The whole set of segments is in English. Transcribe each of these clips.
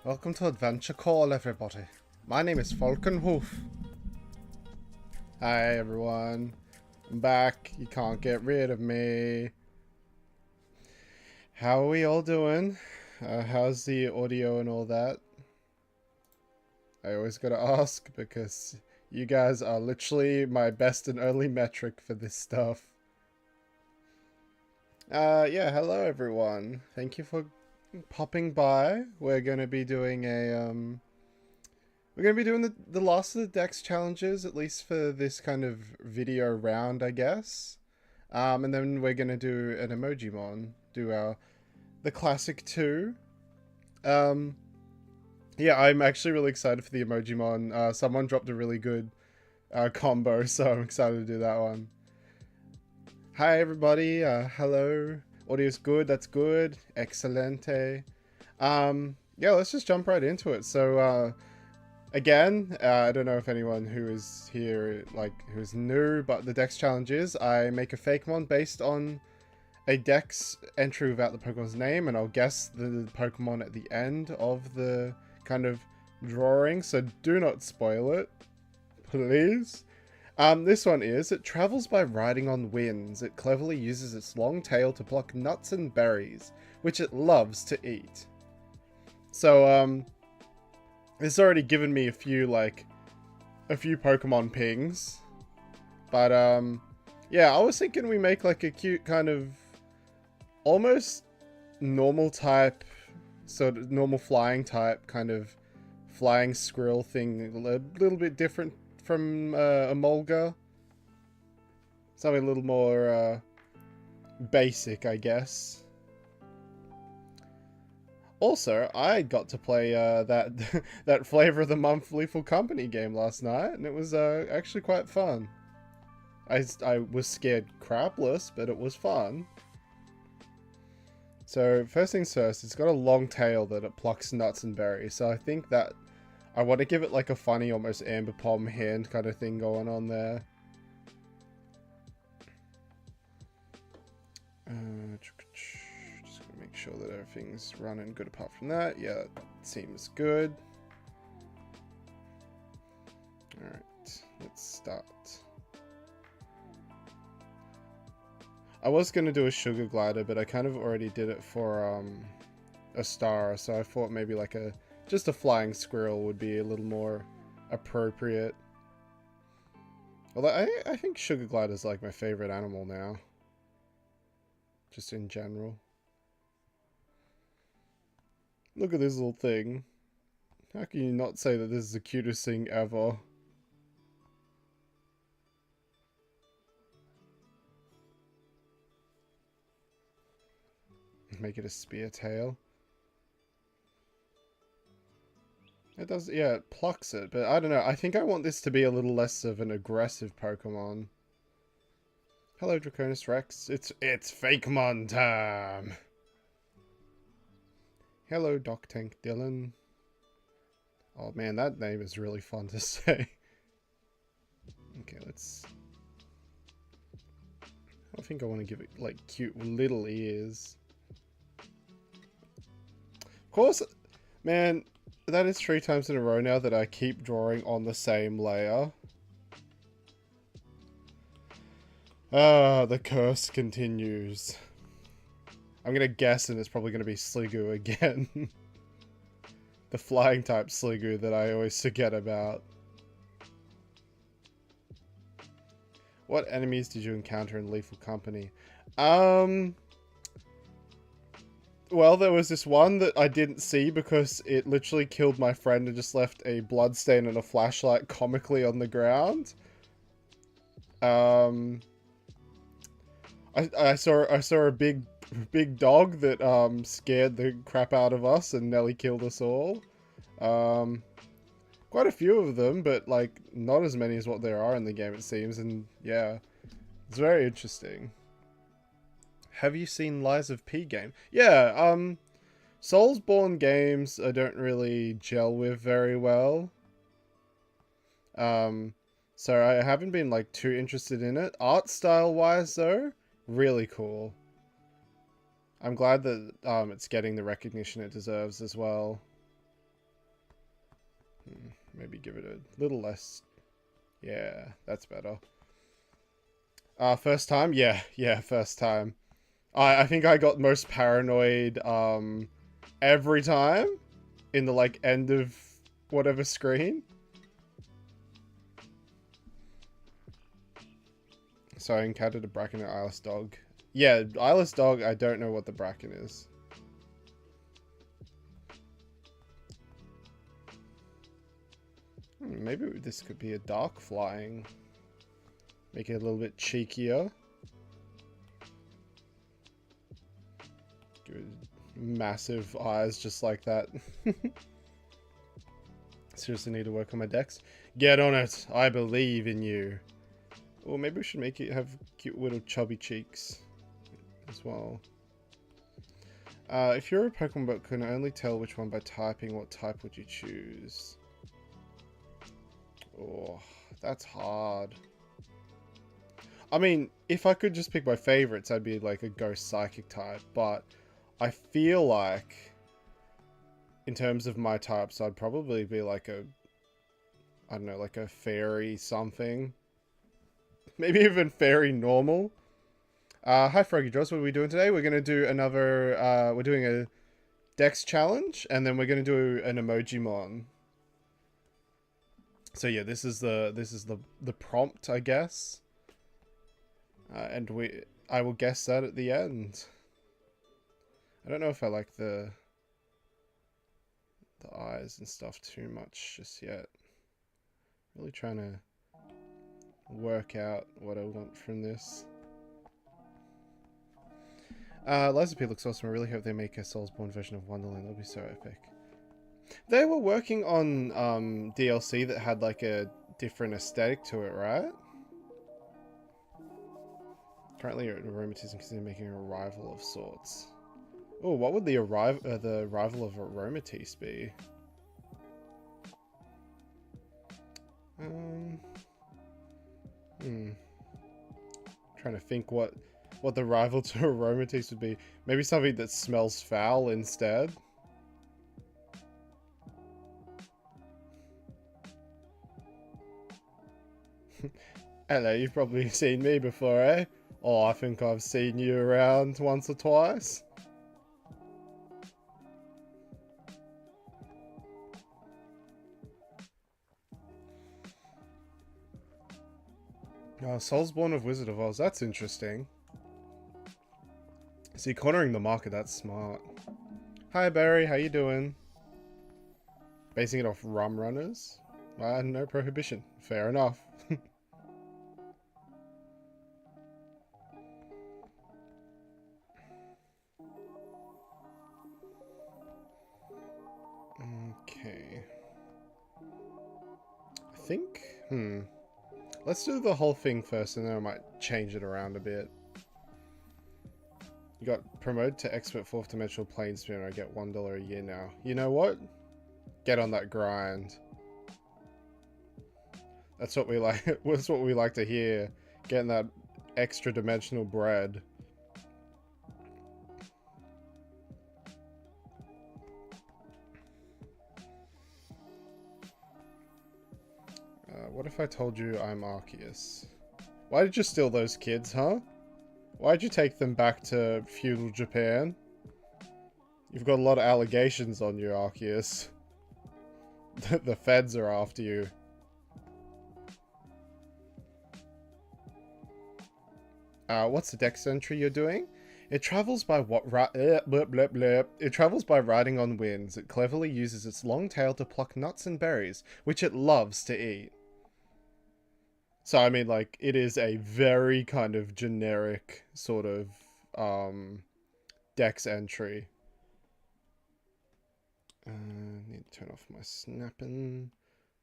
Welcome to Adventure Call, everybody. My name is Falkenhoof. Hi, everyone. I'm back. You can't get rid of me. How are we all doing? How's the audio and all that? I always gotta ask because you guys are literally my best and only metric for this stuff. Yeah, hello everyone. Thank you for popping by. We're gonna be doing the last of the DEX challenges, at least for this kind of video round, I guess. And then we're gonna do an Emoji-mon, the classic 2. Yeah, I'm actually really excited for the Emoji-mon. Someone dropped a really good combo, so I'm excited to do that one. Hi everybody, hello. Audio's good, that's good. Excelente. Yeah, let's just jump right into it. So, again, I don't know if anyone who is here, who's new, but the DEX challenge is I make a fakemon based on a DEX entry without the Pokemon's name, and I'll guess the Pokemon at the end of the kind of drawing, so do not spoil it, please. This one is, it travels by riding on winds. It cleverly uses its long tail to pluck nuts and berries, which it loves to eat. So, it's already given me a few Pokemon pings. But, yeah, I was thinking we make like a cute kind of almost normal type, sort of normal flying type kind of flying squirrel thing, a little bit different from a Mulga. Something a little more basic, I guess. Also, I got to play that that Flavor of the Month Lethal Company game last night, and it was actually quite fun. I was scared crapless, but it was fun. So first things first, it's got a long tail that it plucks nuts and berries, so I think that I want to give it like a funny, almost Amber Palm hand kind of thing going on there. Just gonna make sure that everything's running good apart from that. Yeah, that seems good. Alright, let's start. I was gonna do a sugar glider, but I kind of already did it for a star, so I thought maybe like just a flying squirrel would be a little more appropriate. Although I think sugar glider is like my favorite animal now. Just in general. Look at this little thing. How can you not say that this is the cutest thing ever? Make it a spear tail. It does, yeah, it plucks it, but I don't know. I think I want this to be a little less of an aggressive Pokemon. Hello, Draconis Rex. It's Fakemon time! Hello, Doc Tank Dylan. Oh man, that name is really fun to say. Okay, let's... I think I want to give it, like, cute little ears. Of course, man... That is 3 times in a row now that I keep drawing on the same layer. Ah, the curse continues. I'm gonna guess, and it's probably gonna be Sliggoo again. The flying type Sliggoo that I always forget about. What enemies did you encounter in Lethal Company? Well, there was this one that I didn't see because it literally killed my friend and just left a bloodstain and a flashlight comically on the ground. I saw a big dog that scared the crap out of us and nearly killed us all. Quite a few of them, but like not as many as what there are in the game, it seems. And yeah, it's very interesting. Have you seen Lies of P game? Yeah, Soulsborne games I don't really gel with very well. So I haven't been like too interested in it. Art style wise though, really cool. I'm glad that it's getting the recognition it deserves as well. Maybe give it a little less. Yeah, that's better. First time? Yeah, first time. I think I got most paranoid every time in the like end of whatever screen. So I encountered a bracken and eyeless dog. Yeah, eyeless dog, I don't know what the bracken is. Maybe this could be a dark flying. Make it a little bit cheekier. Give it massive eyes just like that. Seriously need to work on my DEX. Get on it. I believe in you. Or maybe we should make it have cute little chubby cheeks as well. If you're a Pokemon but can only tell which one by typing, what type would you choose? Oh, that's hard. I mean, if I could just pick my favorites, I'd be like a ghost psychic type, but I feel like in terms of my types, I'd probably be like a, I don't know, like a fairy something. Maybe even fairy normal. Hi Froggy Jaws, what are we doing today? We're gonna do another, we're doing a DEX challenge, and then we're gonna do an Emoji-mon. So yeah, this is the prompt, I guess. And I will guess that at the end. I don't know if I like the eyes and stuff too much just yet. Really trying to work out what I want from this. Liza P looks awesome. I really hope they make a Soulsborne version of Wonderland. That'll be so epic. They were working on DLC that had like a different aesthetic to it, right? Currently you're at Aromatism because they're making a rival of sorts. Oh, what would the rival of Aromatisse be? Trying to think what the rival to Aromatisse would be. Maybe something that smells foul instead. Hello, you've probably seen me before, eh? Oh, I think I've seen you around once or twice. Oh, Soulsborne of Wizard of Oz. That's interesting. See, cornering the market, that's smart. Hi, Barry. How you doing? Basing it off rum runners? No prohibition. Fair enough. Okay. I think... Let's do the whole thing first, and then I might change it around a bit. You got promoted to expert 4th dimensional planesman. I get $1 a year now. You know what? Get on that grind. That's what we like. That's what we like to hear. Getting that extra dimensional bread. What if I told you I'm Arceus? Why did you steal those kids, huh? Why'd you take them back to feudal Japan? You've got a lot of allegations on you, Arceus. The feds are after you. What's the DEX entry you're doing? It travels by It travels by riding on winds. It cleverly uses its long tail to pluck nuts and berries, which it loves to eat. So, I mean, like, it is a very kind of generic sort of, DEX entry. Need to turn off my snapping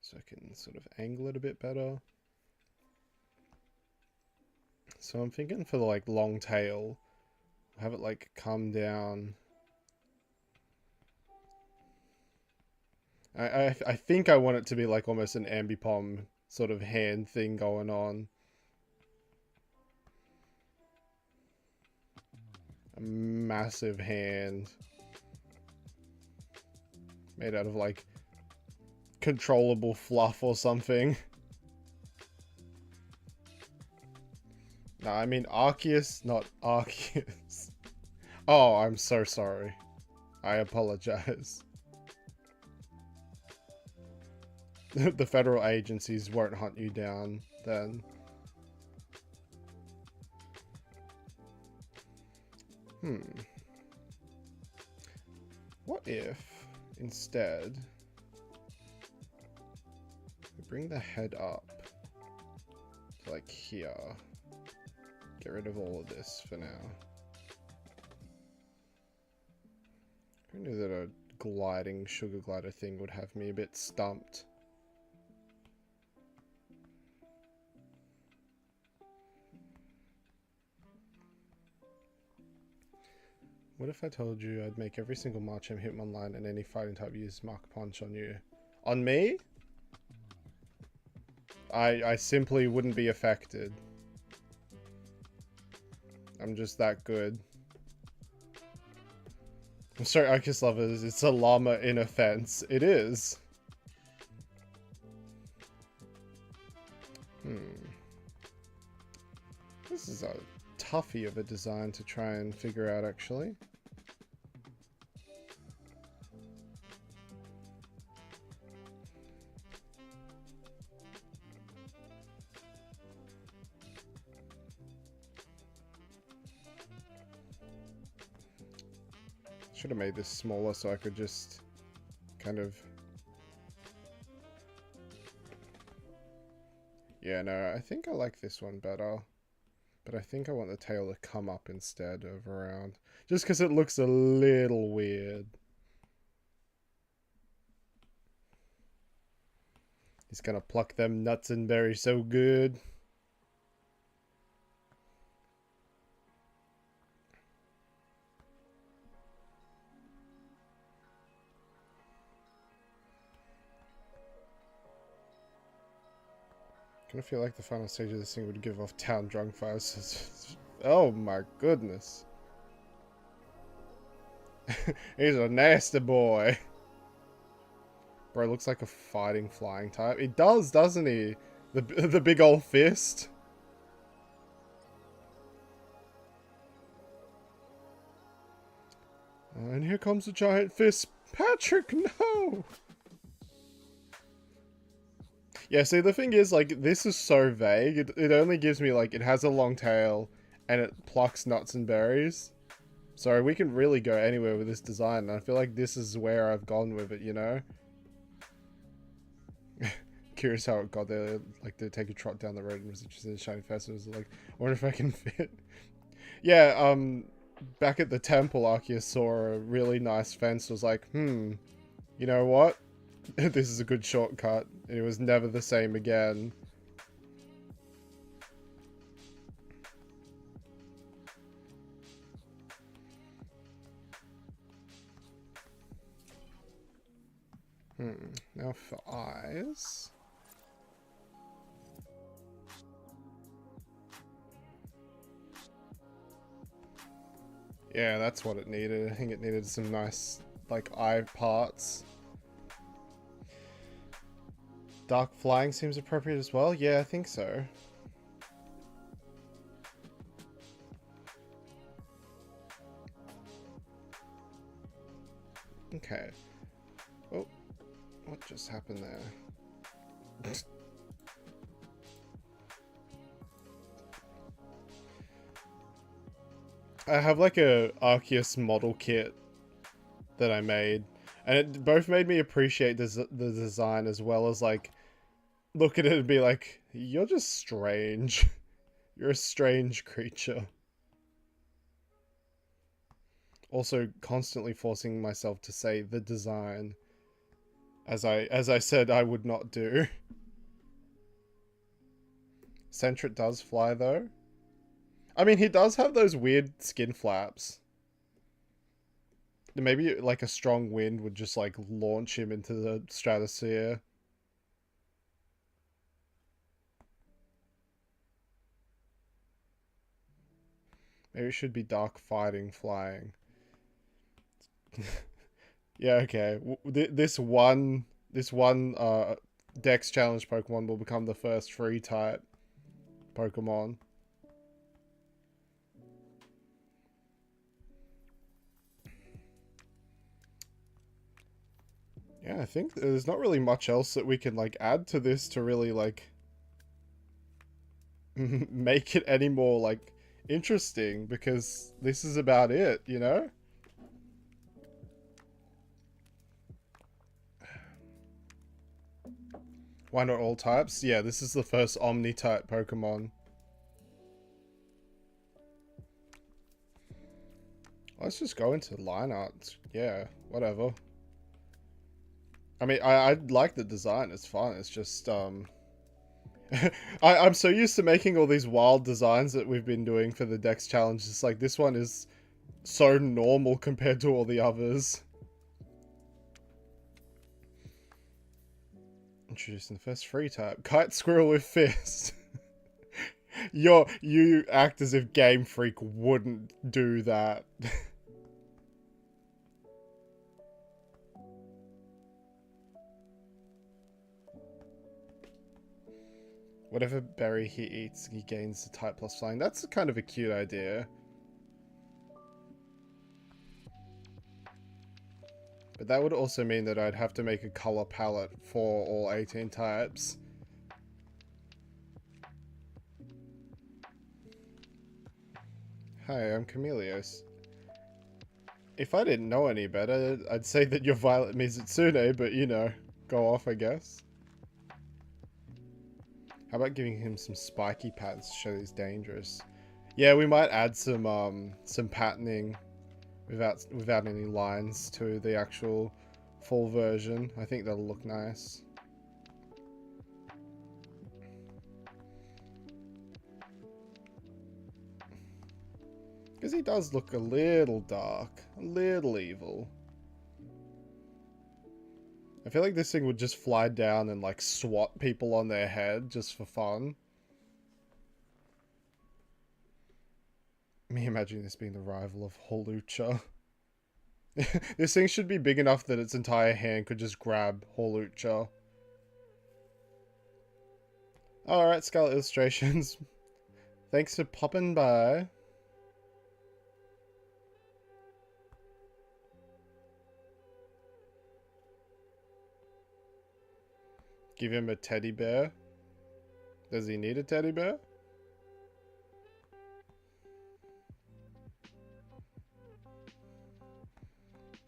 so I can sort of angle it a bit better. So I'm thinking for the, like, long tail, have it, like, come down. I think I want it to be, like, almost an ambipom sort of hand thing going on. A massive hand. Made out of like controllable fluff or something. No, I mean Arceus, not Arceus. Oh, I'm so sorry. I apologize. The federal agencies won't hunt you down then. What if instead we bring the head up to like here? Get rid of all of this for now. I knew that a gliding sugar glider thing would have me a bit stumped. What if I told you I'd make every single Marcham Hitmonline and any fighting type use Mark Punch on you? On me? I simply wouldn't be affected. I'm just that good. I'm sorry, Arceus lovers, it's a llama in a fence. It is. This is a toughie of a design to try and figure out, actually. Should have made this smaller so I could just kind of... Yeah, no, I think I like this one better. But I think I want the tail to come up instead of around. Just because it looks a little weird. He's gonna pluck them nuts and berries so good. I feel like the final stage of this thing would give off town drunk vibes. Oh my goodness. He's a nasty boy. Bro, looks like a fighting flying type. He does, doesn't he? The big old fist. And here comes the giant fist. Patrick, no! Yeah, see, the thing is, like, this is so vague. It only gives me, like, it has a long tail, and it plucks nuts and berries. So we can really go anywhere with this design, and I feel like this is where I've gone with it, you know? Curious how it got there, like, to take a trot down the road and was interested in shiny festivals. Like, I wonder if I can fit. Yeah, back at the temple, Arceus saw a really nice fence, was like, you know what? This is a good shortcut. It was never the same again. Now for eyes. Yeah, that's what it needed. I think it needed some nice, like, eye parts. Dark flying seems appropriate as well. Yeah, I think so. Okay. Oh, what just happened there? I have like a Arceus model kit that I made, and it both made me appreciate the design as well as like look at it and be like, you're just strange. You're a strange creature. Also constantly forcing myself to say the design as I said I would not do. Sentret does fly though. I mean, he does have those weird skin flaps. Maybe like a strong wind would just like launch him into the stratosphere. Maybe it should be dark fighting flying. Yeah, okay. This one Dex challenge Pokemon will become the first free type Pokemon. Yeah, I think there's not really much else that we can like add to this to really like make it any more like interesting, because this is about it, you know? Why not all types? Yeah, this is the first Omni-type Pokemon. Let's just go into line art. Yeah, whatever. I mean, I like the design. It's fun. It's just, I'm so used to making all these wild designs that we've been doing for the Dex challenge. It's like, this one is so normal compared to all the others. Introducing the first free type. Kite Squirrel with Fist. You act as if Game Freak wouldn't do that. Whatever berry he eats, he gains the type plus flying. That's kind of a cute idea. But that would also mean that I'd have to make a color palette for all 18 types. Hi, I'm Chameleos. If I didn't know any better, I'd say that you're Violet Mizutsune, but you know, go off, I guess. How about giving him some spiky pads to show he's dangerous? Yeah, we might add some patterning without any lines to the actual full version. I think that'll look nice. Because he does look a little dark, a little evil. I feel like this thing would just fly down and like swat people on their head just for fun. Me imagining this being the rival of Hawlucha. This thing should be big enough that its entire hand could just grab Hawlucha. Alright, Scarlet Illustrations. Thanks for popping by. Give him a teddy bear. Does he need a teddy bear?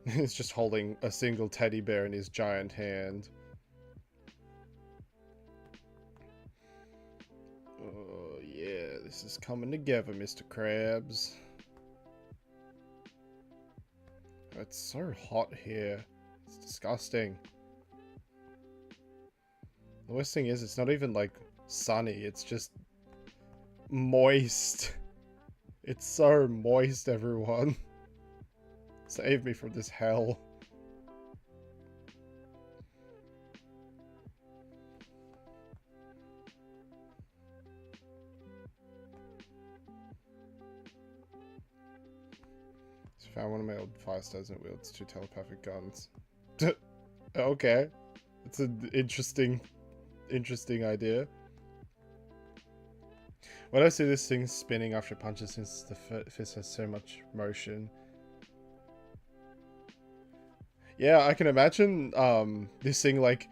He's just holding a single teddy bear in his giant hand. Oh yeah, this is coming together, Mr. Krabs. It's so hot here. It's disgusting. The worst thing is, it's not even like sunny, it's just moist. It's so moist, everyone. Save me from this hell. Just found one of my old fire stars and it wields 2 telepathic guns. Okay. It's an interesting idea. When I see this thing spinning after it punches, since the fist has so much motion. Yeah, I can imagine this thing like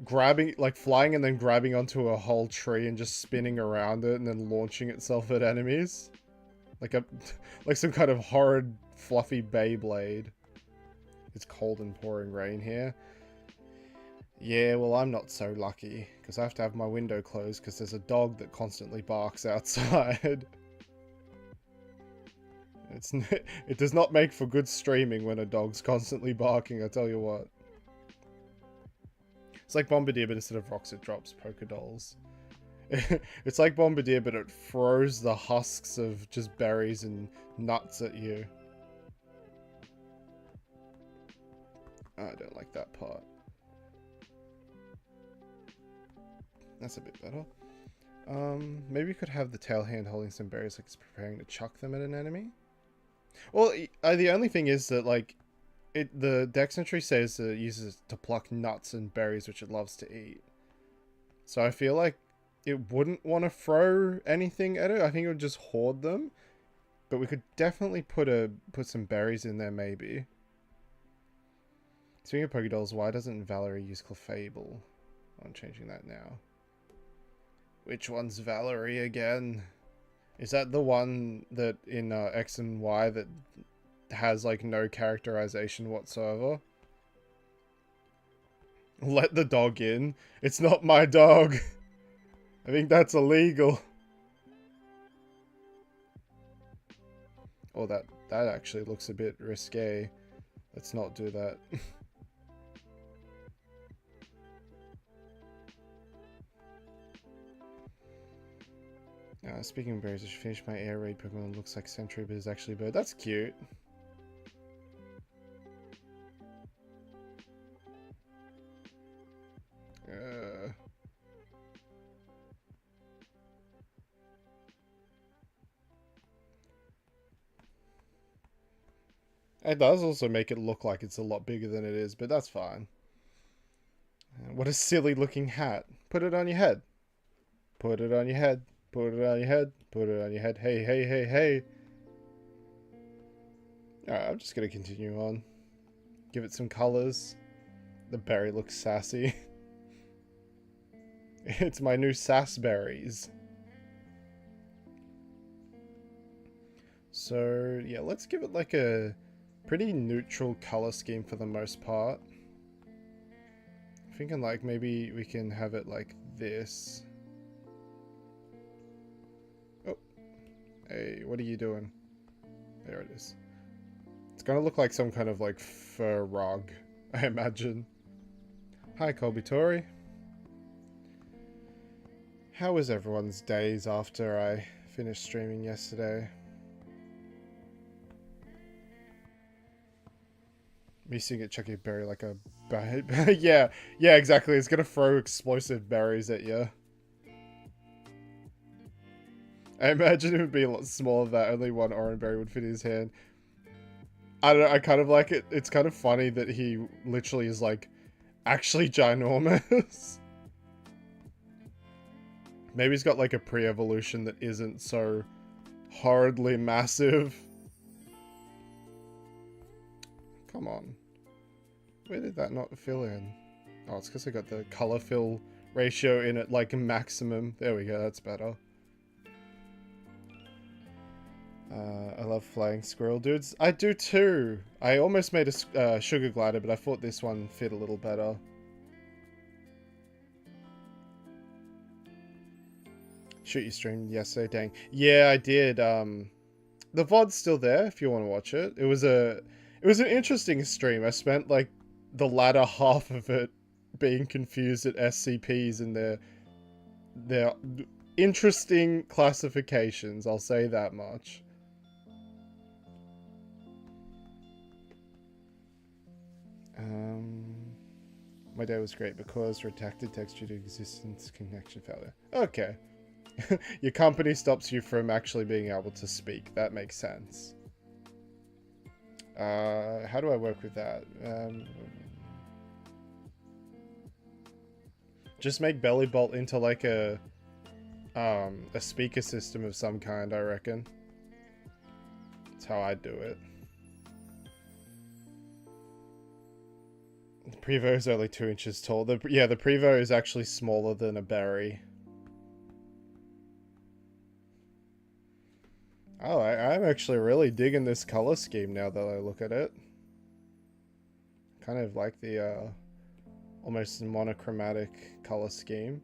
grabbing, like flying and then grabbing onto a whole tree and just spinning around it and then launching itself at enemies. Like like some kind of horrid fluffy Beyblade. It's cold and pouring rain here. Yeah, well, I'm not so lucky, because I have to have my window closed because there's a dog that constantly barks outside. It does not make for good streaming when a dog's constantly barking, I tell you what. It's like Bombardier, but instead of rocks, it drops Pokedolls. It's like Bombardier, but it throws the husks of just berries and nuts at you. Oh, I don't like that part. That's a bit better. Maybe we could have the tail hand holding some berries like it's preparing to chuck them at an enemy. Well, the only thing is that, like, the Dex entry says that it uses to pluck nuts and berries which it loves to eat. So I feel like it wouldn't want to throw anything at it. I think it would just hoard them. But we could definitely put some berries in there, maybe. Speaking of Pokédolls, why doesn't Valerie use Clefable? I'm changing that now. Which one's Valerie again? Is that the one that in X and Y that has like no characterization whatsoever? Let the dog in. It's not my dog. I think that's illegal. Oh, that actually looks a bit risque. Let's not do that. Speaking of berries, I should finish my air raid Pokemon. Looks like Sentry, but is actually a bird. That's cute. It does also make it look like it's a lot bigger than it is, but that's fine. What a silly looking hat. Put it on your head. Put it on your head. Put it on your head. Put it on your head. Hey, hey, hey, hey. Alright, I'm just gonna continue on. Give it some colors. The berry looks sassy. It's my new sass berries. So, yeah, let's give it like a pretty neutral color scheme for the most part. I'm thinking like maybe we can have it like this. Oh. Hey, what are you doing? There it is. It's gonna look like some kind of like fur rug, I imagine. Hi, Colby Tori. How was everyone's days after I finished streaming yesterday? Me seeing it chucking a berry like a yeah, exactly. It's gonna throw explosive berries at you. I imagine it would be a lot smaller than that. Only one orange berry would fit in his hand. I don't know, I kind of like it. It's kind of funny that he literally is like actually ginormous. Maybe he's got like a pre-evolution that isn't so horridly massive. Come on. Where did that not fill in? Oh, it's because I got the color fill ratio in at like a maximum. There we go, that's better. I love flying squirrel dudes. I do too. I almost made a sugar glider, but I thought this one fit a little better. Shoot, you streamed yesterday, dang. Yeah, I did. The VOD's still there if you want to watch it. It was an interesting stream. I spent like the latter half of it being confused at SCPs and their interesting classifications, I'll say that much. My day was great because redacted text due to existence connection failure. Okay. Your company stops you from actually being able to speak. That makes sense. How do I work with that? Just make Bellybolt into like a speaker system of some kind, I reckon. That's how I do it. The Prevo is only 2 inches tall. Yeah, the Prevo is actually smaller than a berry. Oh, I'm actually really digging this color scheme now that I look at it. Kind of like the almost monochromatic color scheme.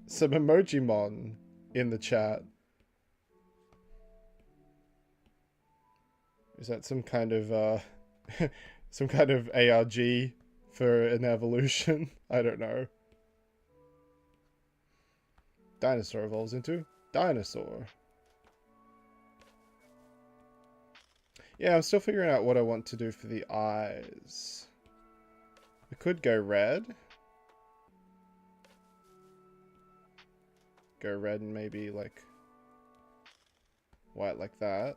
Some Emoji-mon in the chat. Is that some kind of some kind of ARG for an evolution? I don't know. Dinosaur evolves into dinosaur. Yeah, I'm still figuring out what I want to do for the eyes. We could go red. go red and maybe like white like that.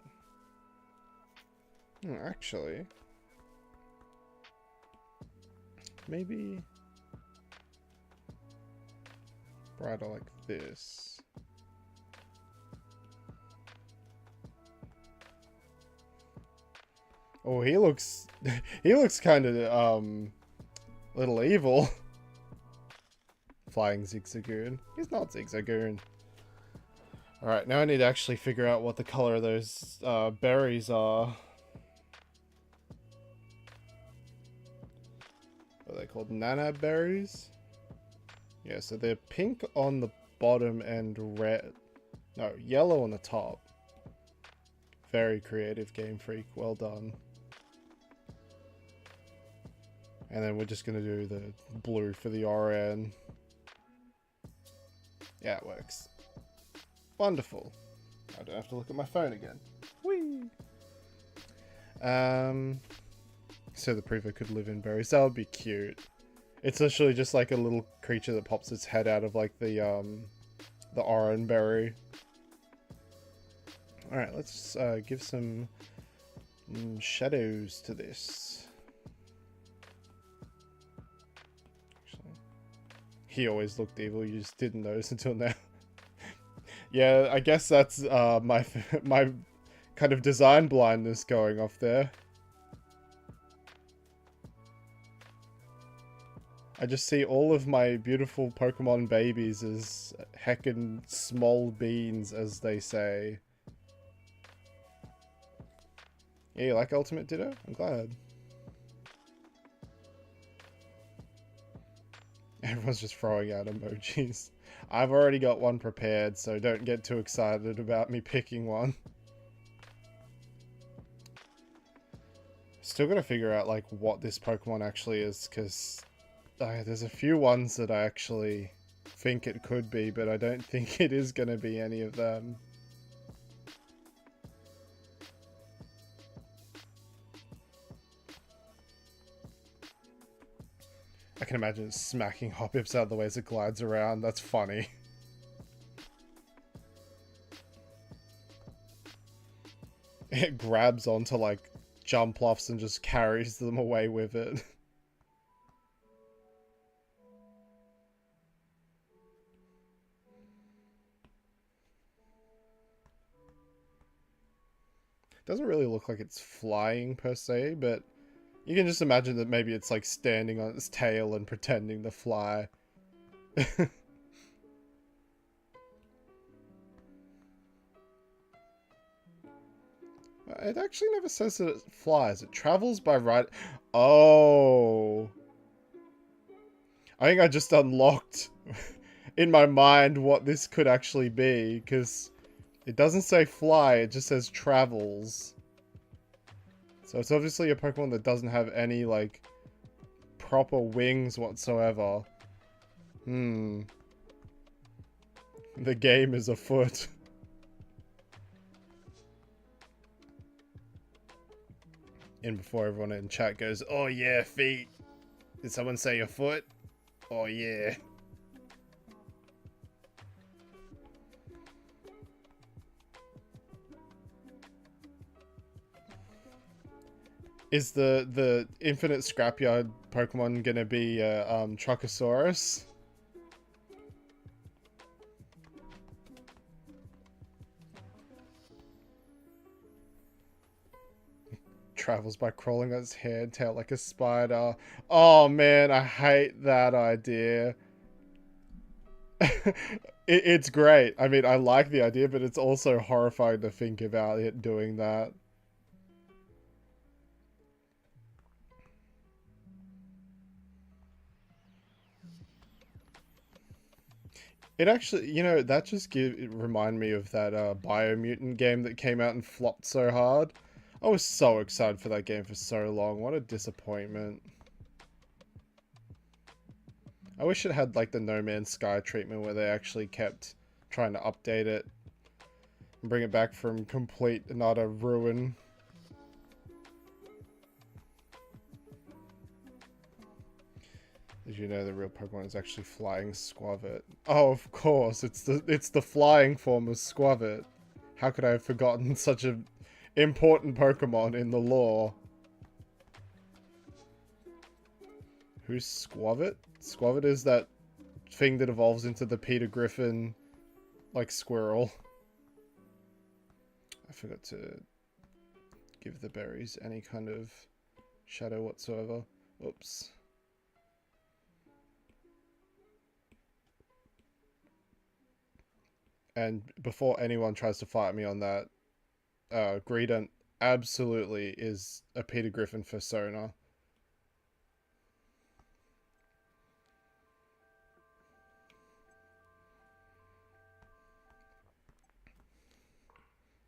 Actually, maybe brighter like this. Oh, he looks he looks kind of little evil. Flying Zigzagoon. He's not Zigzagoon. Alright, now I need to actually figure out what the color of those berries are. What are they called? Nana berries? Yeah, so they're pink on the bottom and red. No, yellow on the top. Very creative, Game Freak. Well done. And then we're just going to do the blue for the RN. Yeah, it works. Wonderful. I don't have to look at my phone again. Whee! So the Preva could live in berries. That would be cute. It's literally just like a little creature that pops its head out of like the RN berry. Alright, let's give some shadows to this. He always looked evil, you just didn't notice until now. Yeah, I guess that's my kind of design blindness going off there. I just see all of my beautiful Pokemon babies as heckin' small beans, as they say. Yeah, you like Ultimate Ditto? I'm glad. Everyone's just throwing out emojis. I've already got one prepared, so don't get too excited about me picking one. Still gotta figure out like what this Pokemon actually is, because there's a few ones that I actually think it could be, but I don't think it is gonna be any of them. I can imagine it smacking Hoppips out of the way as it glides around. That's funny. It grabs onto like Jumpluffs and just carries them away with it. Doesn't really look like it's flying per se, but you can just imagine that maybe it's like standing on its tail and pretending to fly. It actually never says that it flies. It travels by right. Oh. I think I just unlocked in my mind what this could actually be, because it doesn't say fly, it just says travels. So it's obviously a Pokemon that doesn't have any, like, proper wings whatsoever. The game is afoot. And before everyone in chat goes, oh yeah, feet. Did someone say your foot? Oh yeah. Is the infinite scrapyard Pokemon gonna be Truckosaurus? Travels by crawling on its head and tail like a spider. Oh man, I hate that idea. It's great. I mean, I like the idea, but it's also horrifying to think about it doing that. It actually, you know, that just remind me of that Biomutant game that came out and flopped so hard. I was so excited for that game for so long. What a disappointment. I wish it had like the No Man's Sky treatment where they actually kept trying to update it and bring it back from complete and utter ruin. Did you know the real Pokemon is actually flying Squavit? Oh, of course, it's the flying form of Squavit. How could I have forgotten such an important Pokemon in the lore? Who's Squavit? Squavit is that thing that evolves into the Peter Griffin, like, squirrel. I forgot to give the berries any kind of shadow whatsoever. Oops. And before anyone tries to fight me on that, Greedent absolutely is a Peter Griffin persona.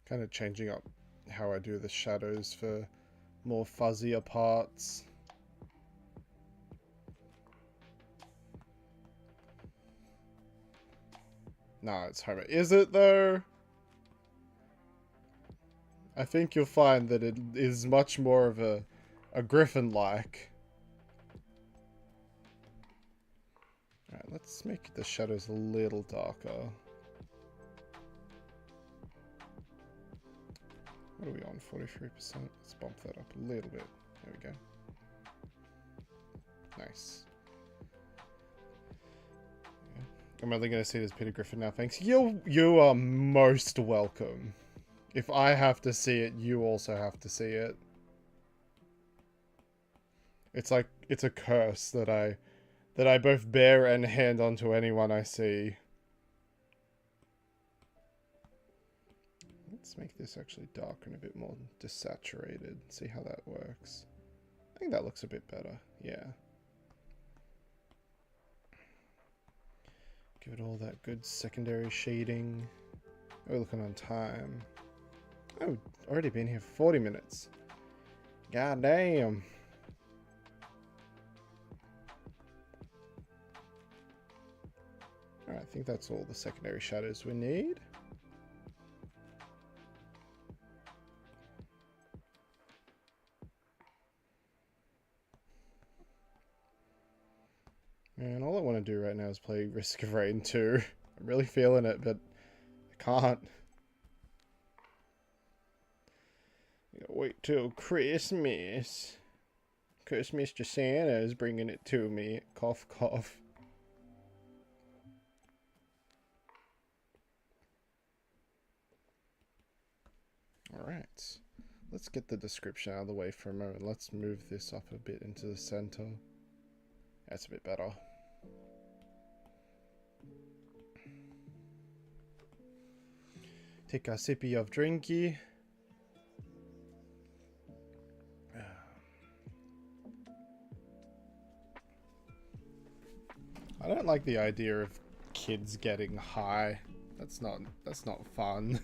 Kind of changing up how I do the shadows for more fuzzier parts. Nah, it's Homer. Is it though? I think you'll find that it is much more of a Griffin-like. Alright, let's make the shadows a little darker. What are we on? 43%? Let's bump that up a little bit. There we go. Nice. Yeah. I'm only going to see this Peter Griffin now, thanks. You are most welcome. If I have to see it, you also have to see it. It's like, it's a curse that I both bear and hand onto anyone I see. Let's make this actually darker and a bit more desaturated. See how that works. I think that looks a bit better. Yeah. Give it all that good secondary shading. Oh, we're looking on time. Oh, already been here for 40 minutes. God damn. Alright, I think that's all the secondary shadows we need. And all I want to do right now is play Risk of Rain 2. I'm really feeling it, but I can't. Wait till Christmas. Cause Mr. Santa is bringing it to me. Cough, cough. Alright. Let's get the description out of the way for a moment. Let's move this up a bit into the center. That's a bit better. Take a sippy of drinky. I don't like the idea of kids getting high. That's not fun.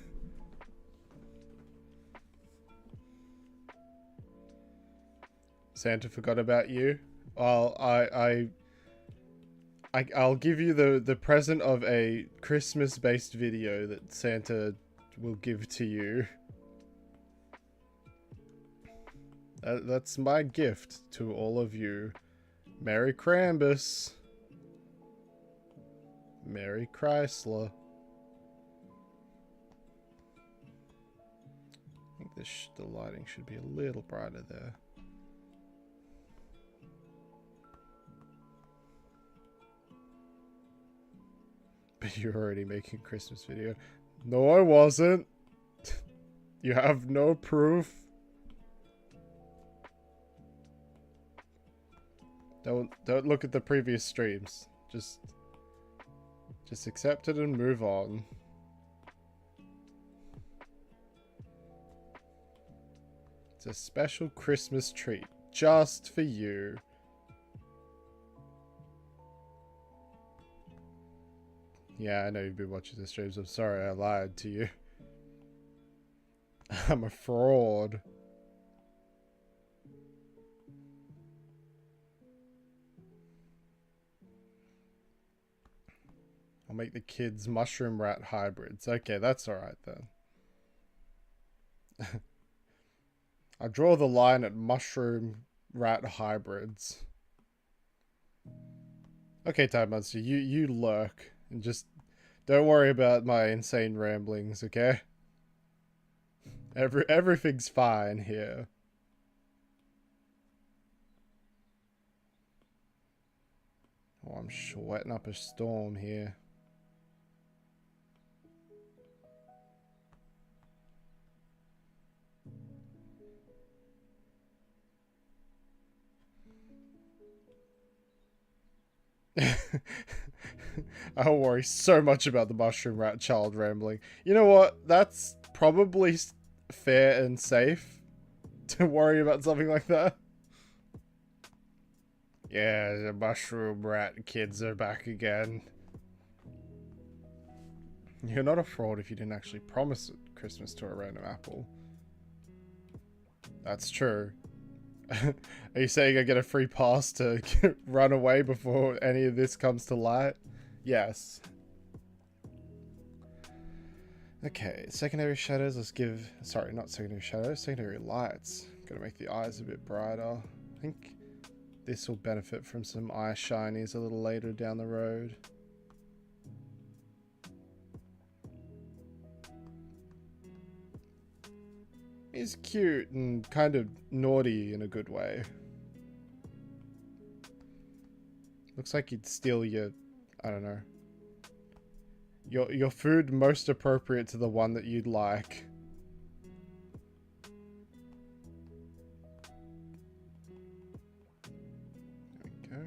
Santa forgot about you. Well, I'll give you the present of a Christmas-based video that Santa will give to you. That's my gift to all of you. Merry Krampus. Merry Chrysler. I think the lighting should be a little brighter there. But you're already making a Christmas video. No, I wasn't. You have no proof. Don't look at the previous streams. Just accept it and move on. It's a special Christmas treat just for you. Yeah, I know you've been watching the streams. I'm sorry I lied to you. I'm a fraud. I'll make the kids mushroom rat hybrids. Okay, that's alright then. I draw the line at mushroom rat hybrids. Okay, Time Monster, you lurk and just don't worry about my insane ramblings, okay? Everything's fine here. Oh, I'm sweating up a storm here. I don't worry so much about the mushroom rat child rambling. You know what? That's probably fair and safe to worry about something like that. Yeah, the mushroom rat kids are back again. You're not a fraud if you didn't actually promise Christmas to a random apple. That's true. Are you saying I get a free pass to run away before any of this comes to light? Yes. Okay, secondary shadows, let's give... Sorry, not secondary shadows, secondary lights. Gotta make the eyes a bit brighter. I think this will benefit from some eye shinies a little later down the road. He's cute and kind of naughty in a good way. Looks like he'd steal your... I don't know. Your food most appropriate to the one that you'd like. There we go.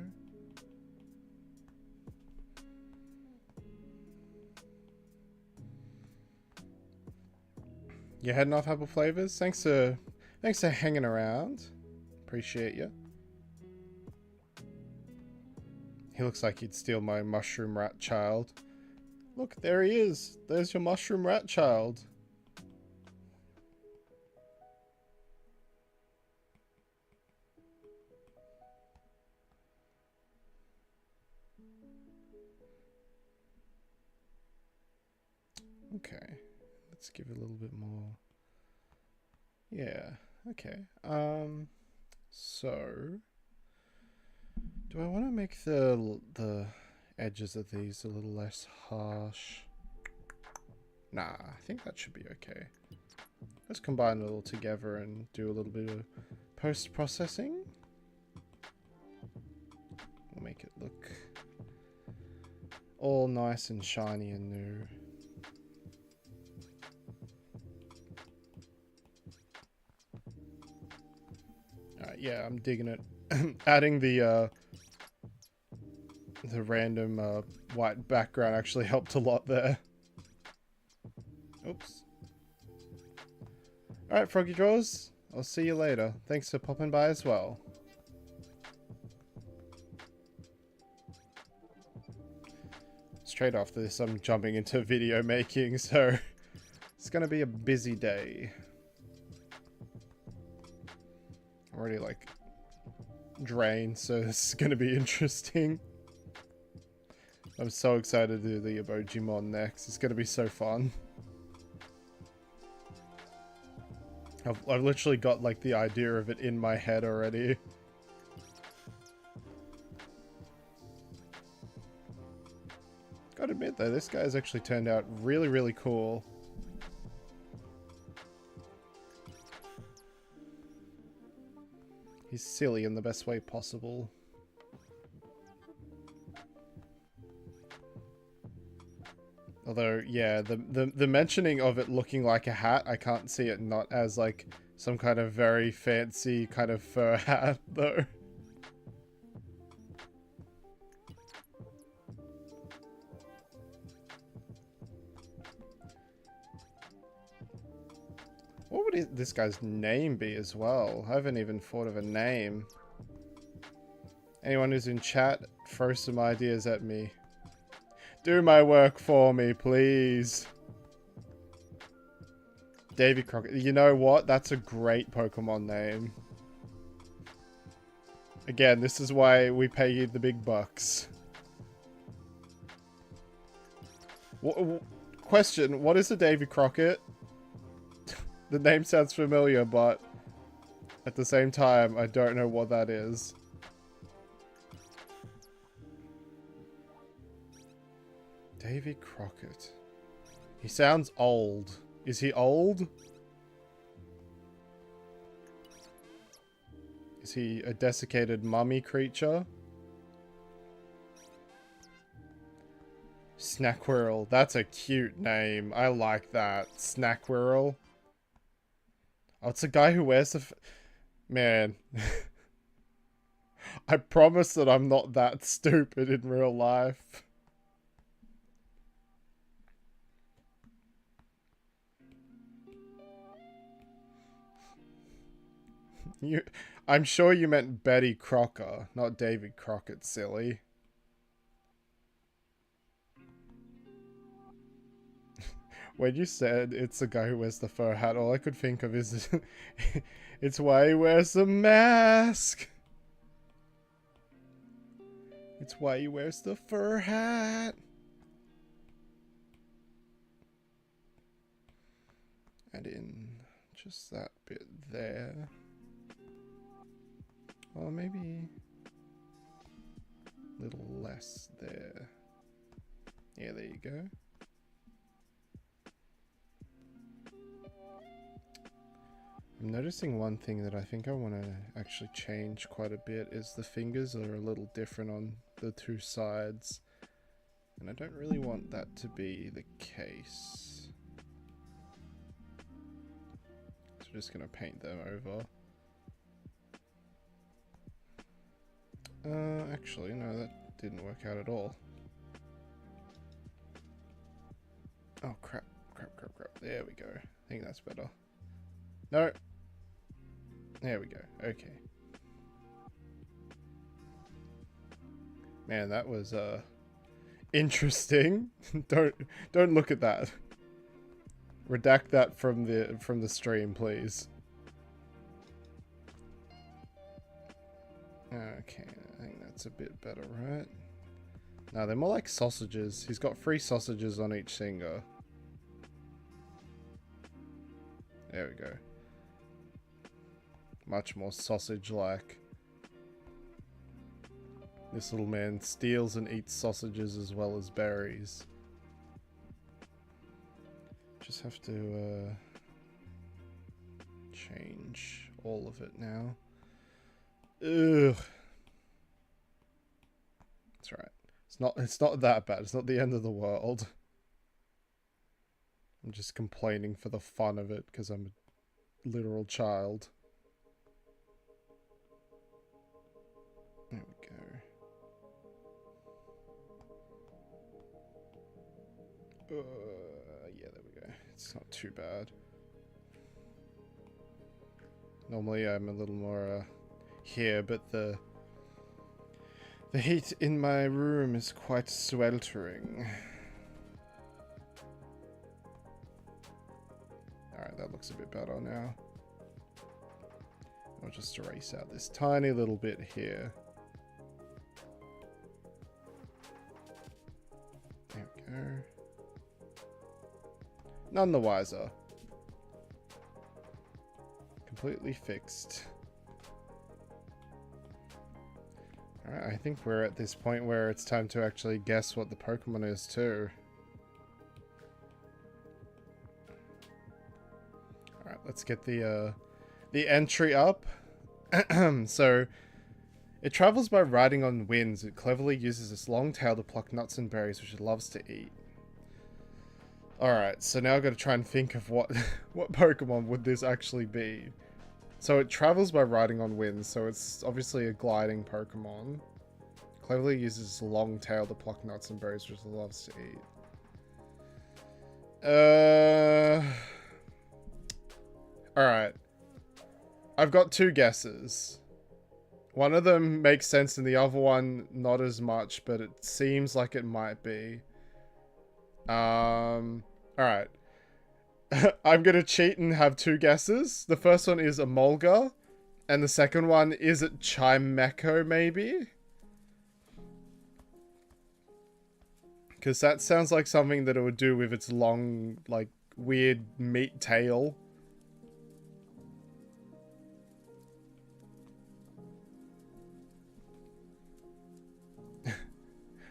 You're heading off, Apple Flavors? Thanks for hanging around. Appreciate you. He looks like he'd steal my mushroom rat child. Look, there he is. There's your mushroom rat child. Okay. Let's give it a little bit more. Yeah, okay. So do I want to make the edges of these a little less harsh? Nah, I think that should be okay. Let's combine it all together and do a little bit of post-processing. We'll make it look all nice and shiny and new. Yeah, I'm digging it. Adding the random white background actually helped a lot there. Oops. Alright, Froggy Draws. I'll see you later. Thanks for popping by as well. Straight after this, I'm jumping into video making, so it's gonna be a busy day. Already like drained, so this is gonna be interesting. I'm so excited to do the Emoji-mon next. It's gonna be so fun. I've literally got like the idea of it in my head already. Gotta admit though, this guy's actually turned out really, really cool. He's silly in the best way possible. Although, yeah, the mentioning of it looking like a hat, I can't see it not as like some kind of very fancy kind of fur hat, though. What would this guy's name be as well? I haven't even thought of a name. Anyone who's in chat, throw some ideas at me. Do my work for me, please. Davy Crockett. You know what? That's a great Pokemon name. Again, this is why we pay you the big bucks. Question, what is a Davy Crockett? The name sounds familiar, but at the same time, I don't know what that is. Davy Crockett. He sounds old. Is he old? Is he a desiccated mummy creature? Snackwirl. That's a cute name. I like that. Snackwirl. Oh, it's a guy who wears the... Man. I promise that I'm not that stupid in real life. I'm sure you meant Betty Crocker, not David Crockett, silly. When you said it's the guy who wears the fur hat, all I could think of is it's why he wears the mask. It's why he wears the fur hat. Add in just that bit there. Or maybe a little less there. Yeah, there you go. I'm noticing one thing that I think I want to actually change quite a bit is the fingers are a little different on the two sides. And I don't really want that to be the case. So I'm just going to paint them over. Actually, no, that didn't work out at all. Oh, crap. There we go. I think that's better. No. There we go. Okay. Man, that was interesting. Don't look at that. Redact that from the stream, please. Okay, I think that's a bit better, right? No, they're more like sausages. He's got 3 sausages on each finger. There we go. Much more sausage-like. This little man steals and eats sausages as well as berries. Just have to change all of it now. Ugh. That's right. It's not that bad. It's not the end of the world. I'm just complaining for the fun of it because I'm a literal child. There we go. Yeah, there we go. It's not too bad. Normally I'm a little more here, but the heat in my room is quite sweltering. Alright, that looks a bit better now. I'll just erase out this tiny little bit here. There we go. None the wiser. Completely fixed. Alright, I think we're at this point where it's time to actually guess what the Pokemon is too. Alright, let's get the entry up. So, it travels by riding on winds. It cleverly uses its long tail to pluck nuts and berries, which it loves to eat. Alright, so now I've got to try and think of what Pokemon would this actually be. So it travels by riding on winds, so it's obviously a gliding Pokemon. Cleverly uses its long tail to pluck nuts and berries, which it loves to eat. Alright. I've got 2 guesses. One of them makes sense and the other one not as much, but it seems like it might be. Alright. I'm gonna cheat and have 2 guesses. The first one is a Mulga, and the second one is it Chimecho, maybe? Because that sounds like something that it would do with its long, like, weird meat tail.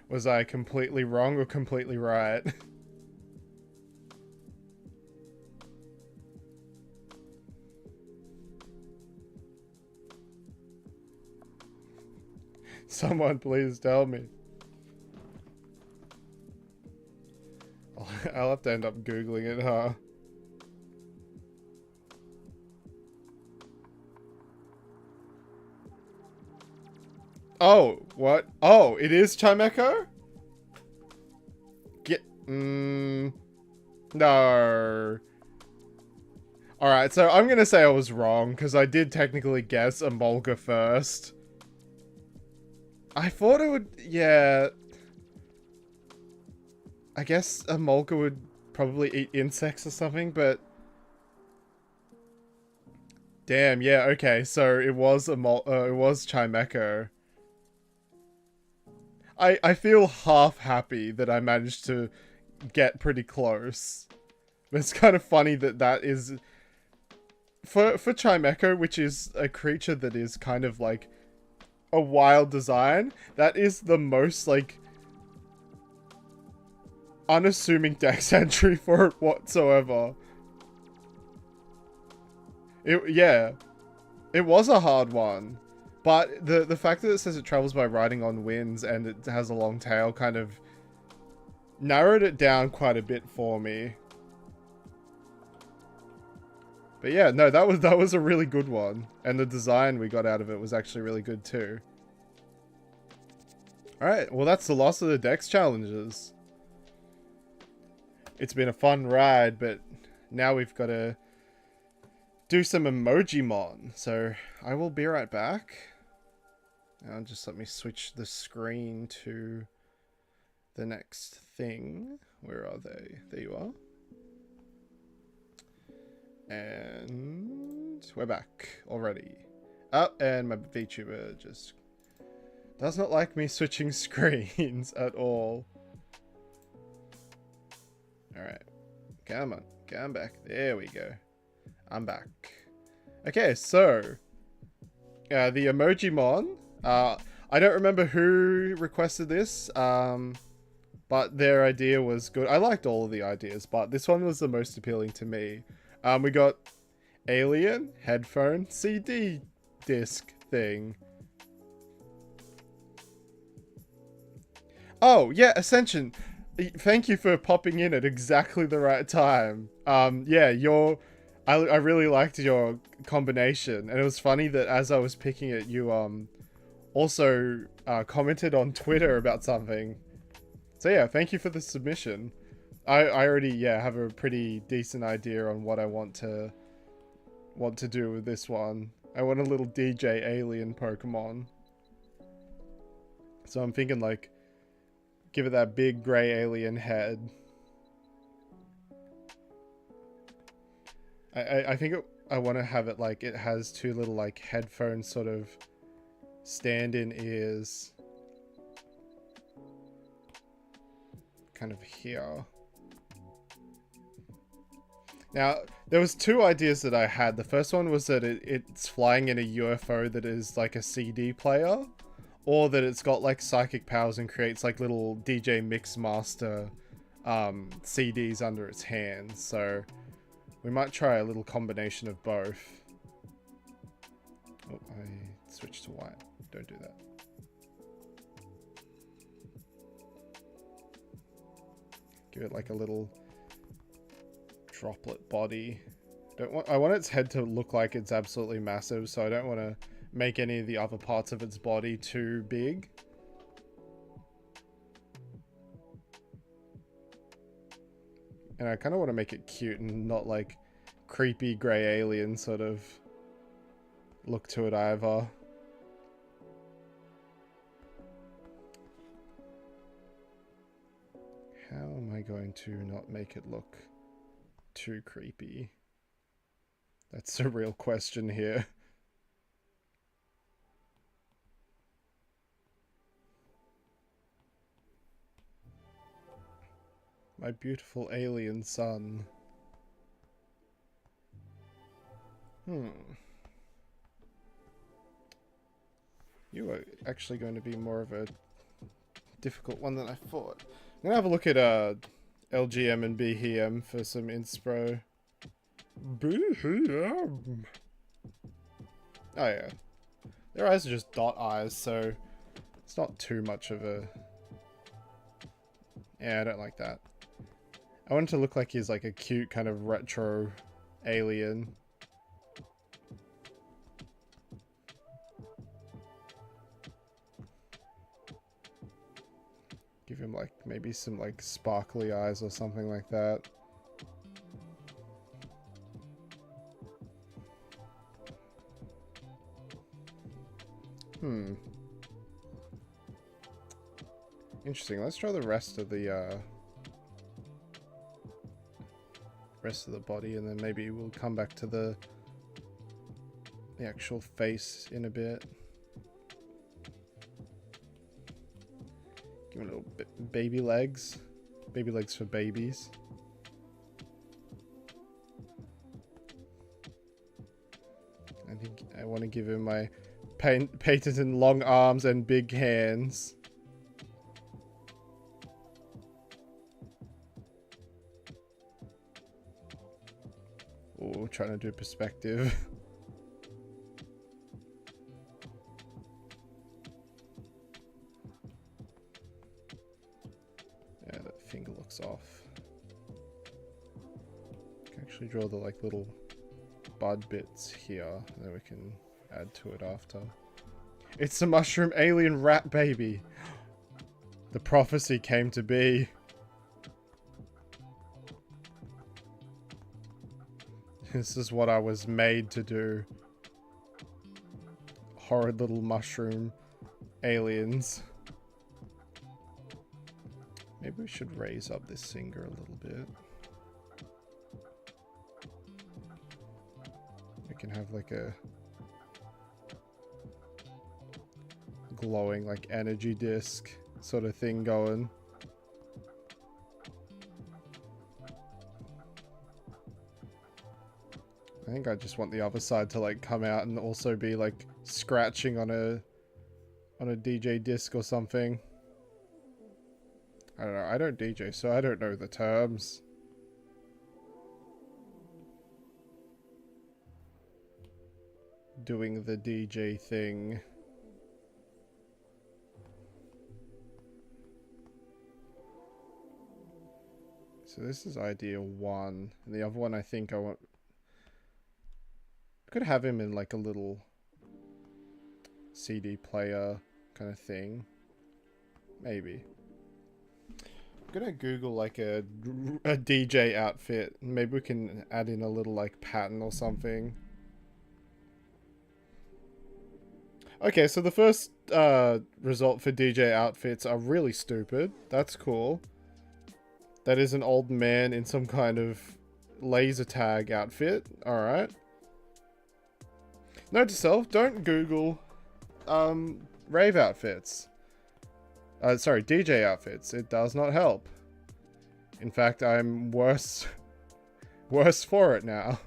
Was I completely wrong or completely right? Someone please tell me. I'll have to end up Googling it, huh? Oh, what? Oh, it is Chimecho? No. Alright, so I'm gonna say I was wrong, because I did technically guess Emolga first. I thought it would, yeah. I guess Emolga would probably eat insects or something, but... Damn, yeah, okay, so it was it was Chimecho. I feel half happy that I managed to get pretty close. But it's kind of funny that that is... For Chimecho, which is a creature that is kind of like a wild design, that is the most like unassuming dex entry for it whatsoever. Yeah, it was a hard one, but the fact that it says it travels by riding on winds and it has a long tail kind of narrowed it down quite a bit for me. But yeah, no, that was a really good one, and the design we got out of it was actually really good too. Alright, well that's the last of the Dex challenges. It's been a fun ride, but now we've got to do some Emoji-mon. So I will be right back. Now just let me switch the screen to the next thing. Where are they? There you are. And we're back already. Oh, and my VTuber just does not like me switching screens at all. Alright. Come on. Come back. There we go. I'm back. Okay, so the Emoji-mon. I don't remember who requested this, but their idea was good. I liked all of the ideas, but this one was the most appealing to me. We got alien, headphone, CD disc thing. Oh, yeah, Ascension. Thank you for popping in at exactly the right time. Yeah, I really liked your combination, and it was funny that as I was picking it, you also commented on Twitter about something. So yeah, thank you for the submission. I already have a pretty decent idea on what I want to do with this one. I want a little DJ alien Pokemon. So I'm thinking like give it that big grey alien head. I think I want to have it like it has two little like headphone sort of stand-in ears. Kind of here. Now, there was two ideas that I had. The first one was that it's flying in a UFO that is like a CD player, or that it's got like psychic powers and creates like little DJ Mix Master CDs under its hands. So we might try a little combination of both. Oh, I switched to white. Don't do that. Give it like a little droplet body. I want its head to look like it's absolutely massive, so I don't want to make any of the other parts of its body too big. And I kind of want to make it cute and not like creepy grey alien sort of look to it either. How am I going to not make it look too creepy? That's a real question here. My beautiful alien son. You are actually going to be more of a difficult one than I thought. I'm gonna have a look at LGM and BHM for some inspo. BHM. Oh yeah, their eyes are just dot eyes, so it's not too much of a. Yeah, I don't like that. I want it to look like he's like a cute kind of retro alien. Give him like maybe some like sparkly eyes or something like that. Interesting. Let's try the rest of the body, and then maybe we'll come back to the actual face in a bit. Give him a little bit baby legs. Baby legs for babies. I think I want to give him my patented long arms and big hands. Oh, trying to do perspective. Yeah, that finger looks off. Can actually draw the like little bud bits here, and then we can add to it after. It's the mushroom alien rat baby. The prophecy came to be. This is what I was made to do. Horrid little mushroom aliens. Maybe we should raise up this finger a little bit. We can have like a glowing like energy disc sort of thing going. I think I just want the other side to like come out and also be like scratching on a DJ disc or something. I don't know. I don't DJ, so I don't know the terms. Doing the DJ thing. So this is idea one, and the other one I think I want. I could have him in like a little CD player kind of thing. Maybe. I'm gonna Google like a DJ outfit. Maybe we can add in a little like pattern or something. Okay, so the first result for DJ outfits are really stupid. That's cool. That is an old man in some kind of laser tag outfit. Alright. Note to self, don't Google rave outfits. Sorry, DJ outfits. It does not help. In fact, I'm worse for it now.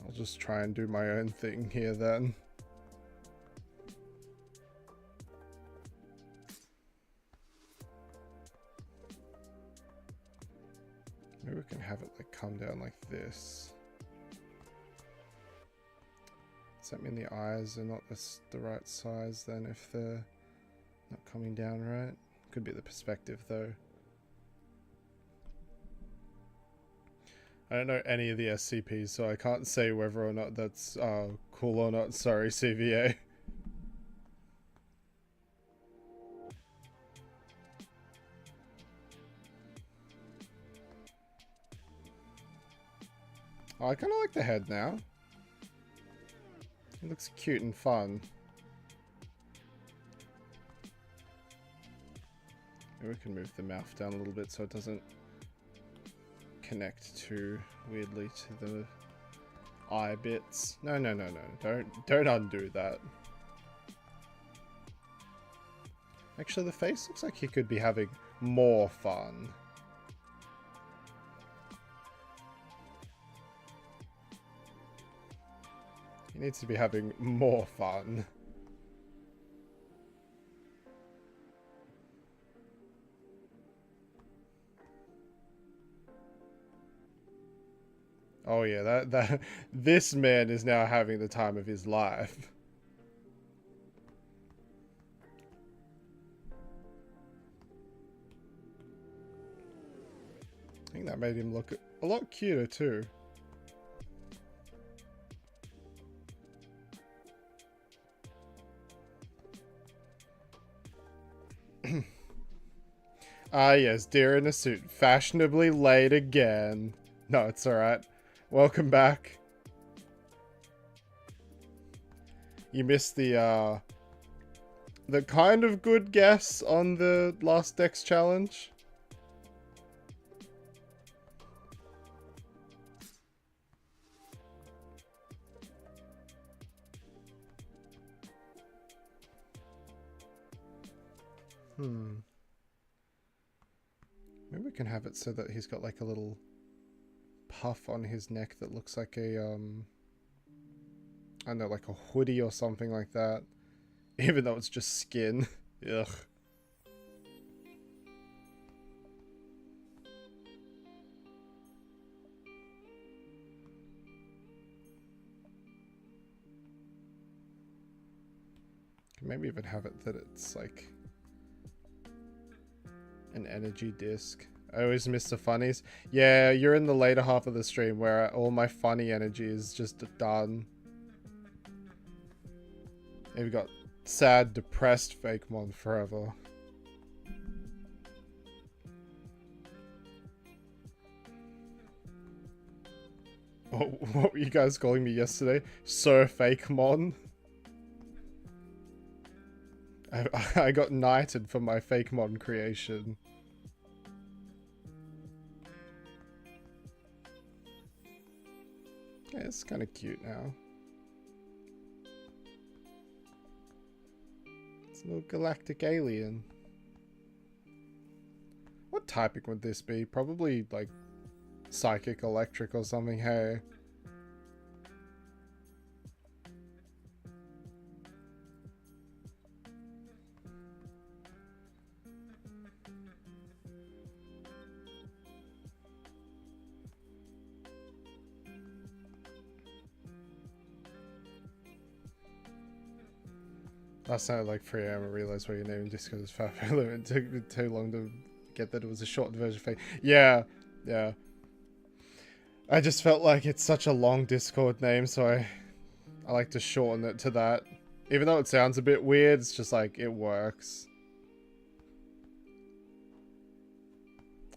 I'll just try and do my own thing here then. Maybe we can have it like come down like this. Does that mean the eyes are not the right size then if they're not coming down right? Could be the perspective though. I don't know any of the SCPs, so I can't say whether or not that's cool or not. Sorry, CVA. Oh, I kind of like the head now. It looks cute and fun. Maybe we can move the mouth down a little bit so it doesn't connect too weirdly to the eye bits. No. Don't undo that. Actually, the face looks like he could be having more fun. He needs to be having more fun. Oh yeah, this man is now having the time of his life. I think that made him look a lot cuter too. Ah yes, deer in a suit. Fashionably late again. No, it's alright. Welcome back. You missed the kind of good guess on the last DEX challenge. Maybe we can have it so that he's got like a little puff on his neck that looks like a, I don't know, like a hoodie or something like that. Even though it's just skin. Ugh. Maybe even have it that it's like an energy disc. I always miss the funnies. Yeah, you're in the later half of the stream where all my funny energy is just done. And we've got sad, depressed fakemon forever. What were you guys calling me yesterday? Sir Fakemon? I got knighted for my fakemon creation. Yeah, it's kind of cute now. It's a little galactic alien. What typing would this be? Probably like psychic electric or something, hey? Last night at like 3 AM I realised why your name in Discord is Fabulous. It took me too long to get that it was a short version of fake. Yeah, yeah. I just felt like it's such a long Discord name, so I like to shorten it to that. Even though it sounds a bit weird, it's just like, it works.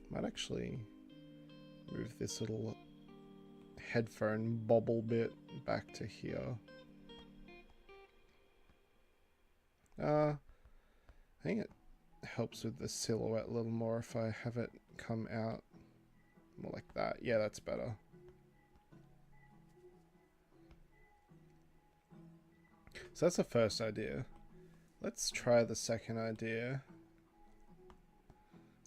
Might actually move this little headphone bobble bit back to here. I think it helps with the silhouette a little more if I have it come out more like that. Yeah, that's better. So that's the first idea. Let's try the second idea.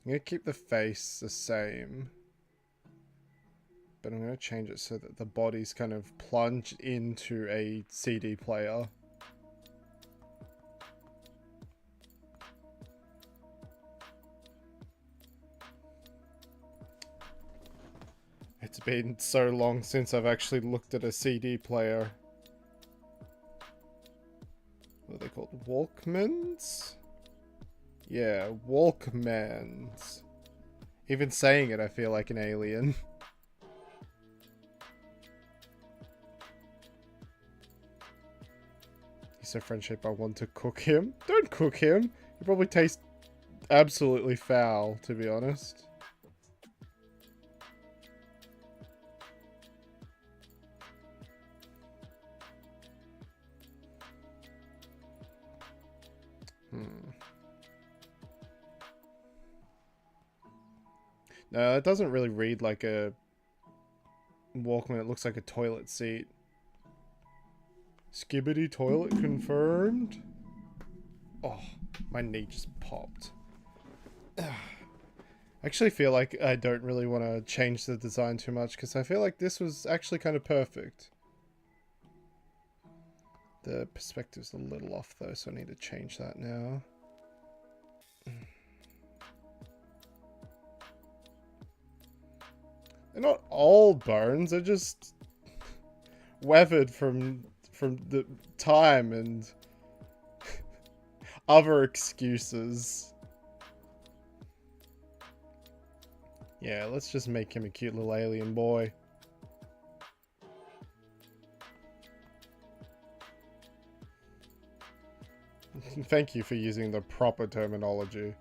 I'm going to keep the face the same, but I'm going to change it so that the body's kind of plunged into a CD player. It's been so long since I've actually looked at a CD player. What are they called? Walkmans? Yeah, Walkmans. Even saying it, I feel like an alien. He's so friendship, I want to cook him. Don't cook him. He probably tastes absolutely foul, to be honest. No, it doesn't really read like a Walkman. It looks like a toilet seat. Skibbity toilet confirmed. Oh, my knee just popped. I actually feel like I don't really want to change the design too much because I feel like this was actually kind of perfect. The perspective's a little off though, so I need to change that now. They're not old bones, they're just weathered from the time and other excuses. Yeah, let's just make him a cute little alien boy. Thank you for using the proper terminology.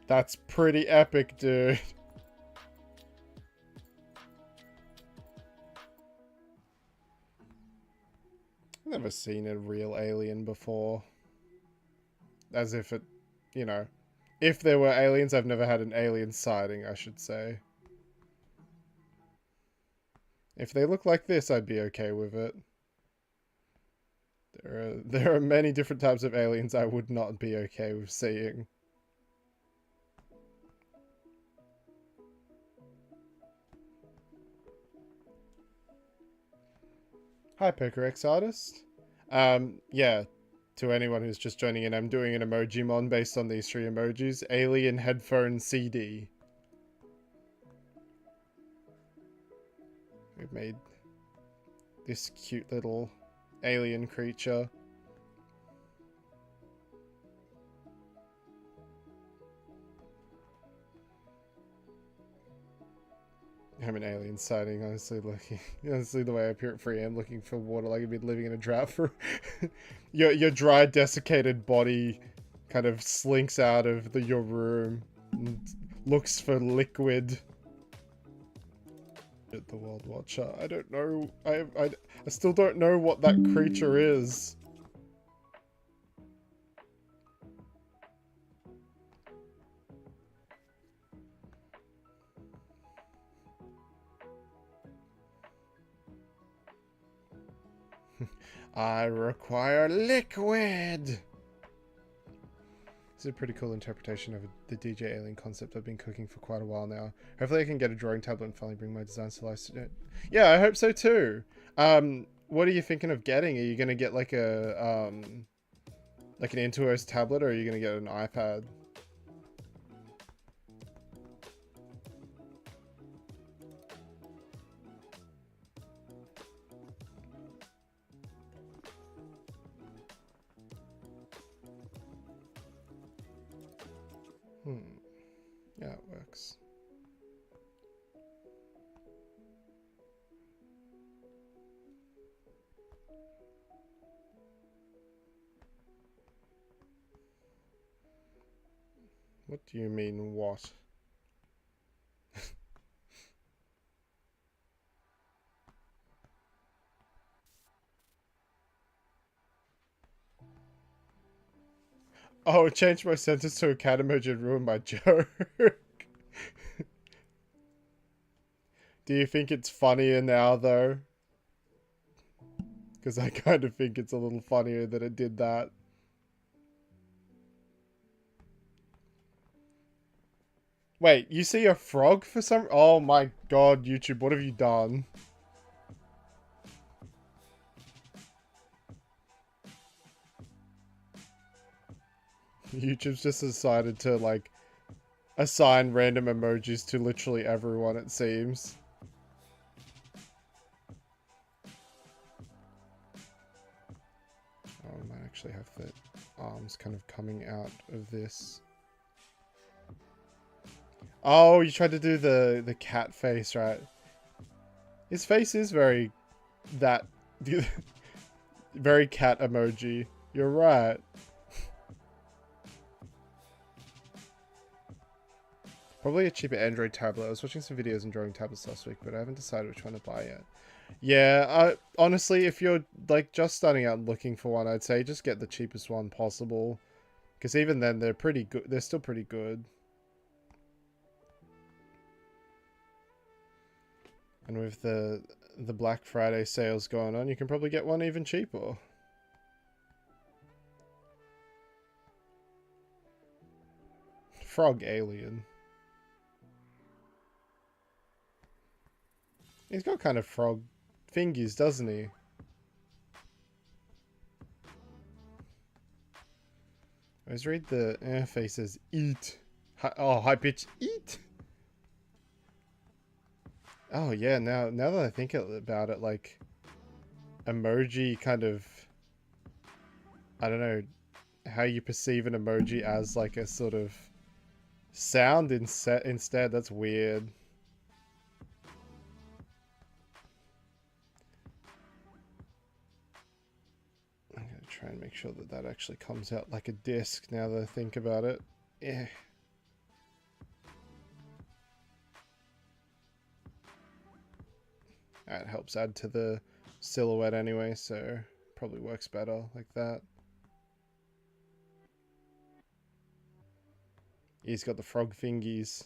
That's pretty epic, dude. I've never seen a real alien before. As if it, you know, if there were aliens, I've never had an alien sighting, I should say. If they look like this, I'd be okay with it. There are many different types of aliens I would not be okay with seeing. Hi, PokerX Artist. Yeah, to anyone who's just joining in, I'm doing an Emoji-mon based on these 3 emojis. Alien Headphone CD. We've made this cute little alien creature. I'm an alien sighting, honestly. Honestly, the way I appear at 3 AM looking for water, like I've been living in a drought for your dry, desiccated body kind of slinks out of your room and looks for liquid. The World Watcher. I don't know. I still don't know what that creature is. I require liquid! This is a pretty cool interpretation of the DJ alien concept I've been cooking for quite a while now. Hopefully I can get a drawing tablet and finally bring my designs to life. Yeah, I hope so too. What are you thinking of getting? Are you going to get like a, like an Intuos tablet, or are you going to get an iPad? Yeah, it works. What do you mean, what? Oh, it changed my sentence to a cat emoji and ruined my joke. Do you think it's funnier now, though? Because I kind of think it's a little funnier that it did that. Wait, you see a frog for some... Oh my god, YouTube, what have you done? YouTube's just decided to, like, assign random emojis to literally everyone, it seems. Oh, I might actually have the arms kind of coming out of this. Oh, you tried to do the cat face, right? His face is very... that... very cat emoji. You're right. Probably a cheaper Android tablet. I was watching some videos on drawing tablets last week, but I haven't decided which one to buy yet. Yeah, honestly, if you're like just starting out looking for one, I'd say just get the cheapest one possible. Because even then, they're pretty good. They're still pretty good. And with the Black Friday sales going on, you can probably get one even cheaper. frog alien. He's got kind of frog fingies, doesn't he? Let's read the interface as eat. High pitch eat. Oh yeah, now that I think about it, like emoji kind of, I don't know how you perceive an emoji as like a sort of sound instead. That's weird. I'm gonna try and make sure that that actually comes out like a disc now that I think about it. Yeah. That helps add to the silhouette anyway, so probably works better like that. He's got the frog fingies.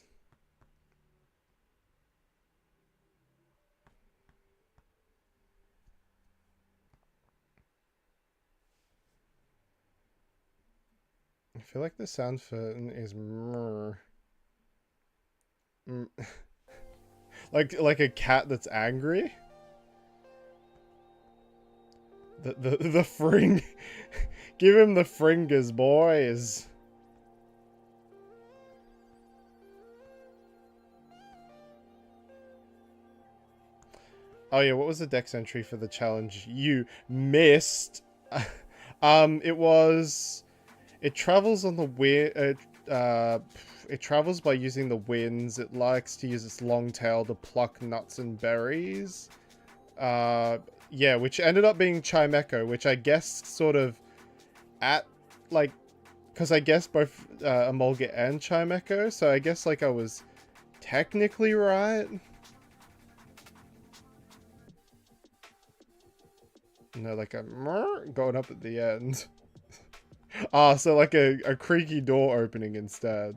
I feel like the sound for is mrr. like a cat that's angry. The fring. Give him the fringers, boys. Oh yeah, what was the DEX entry for the challenge? You missed. It travels on the wind. It travels by using the winds. It likes to use its long tail to pluck nuts and berries. Yeah, which ended up being Chimecho, which I guess sort of like, because I guess both Emolga and Chimecho, so I guess like I was technically right. No, like a going up at the end. So like a creaky door opening instead.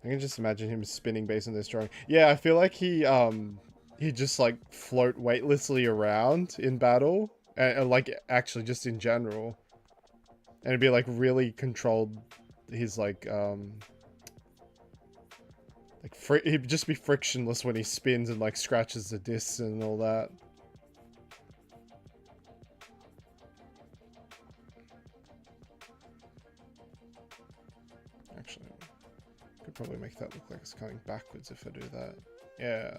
I can just imagine him spinning based on this drawing. Yeah, I feel like he just like float weightlessly around in battle, and like actually just in general, and it'd be like really controlled. He's like he'd just be frictionless when he spins and like scratches the discs and all that. Actually, I could probably make that look like it's coming backwards if I do that. Yeah.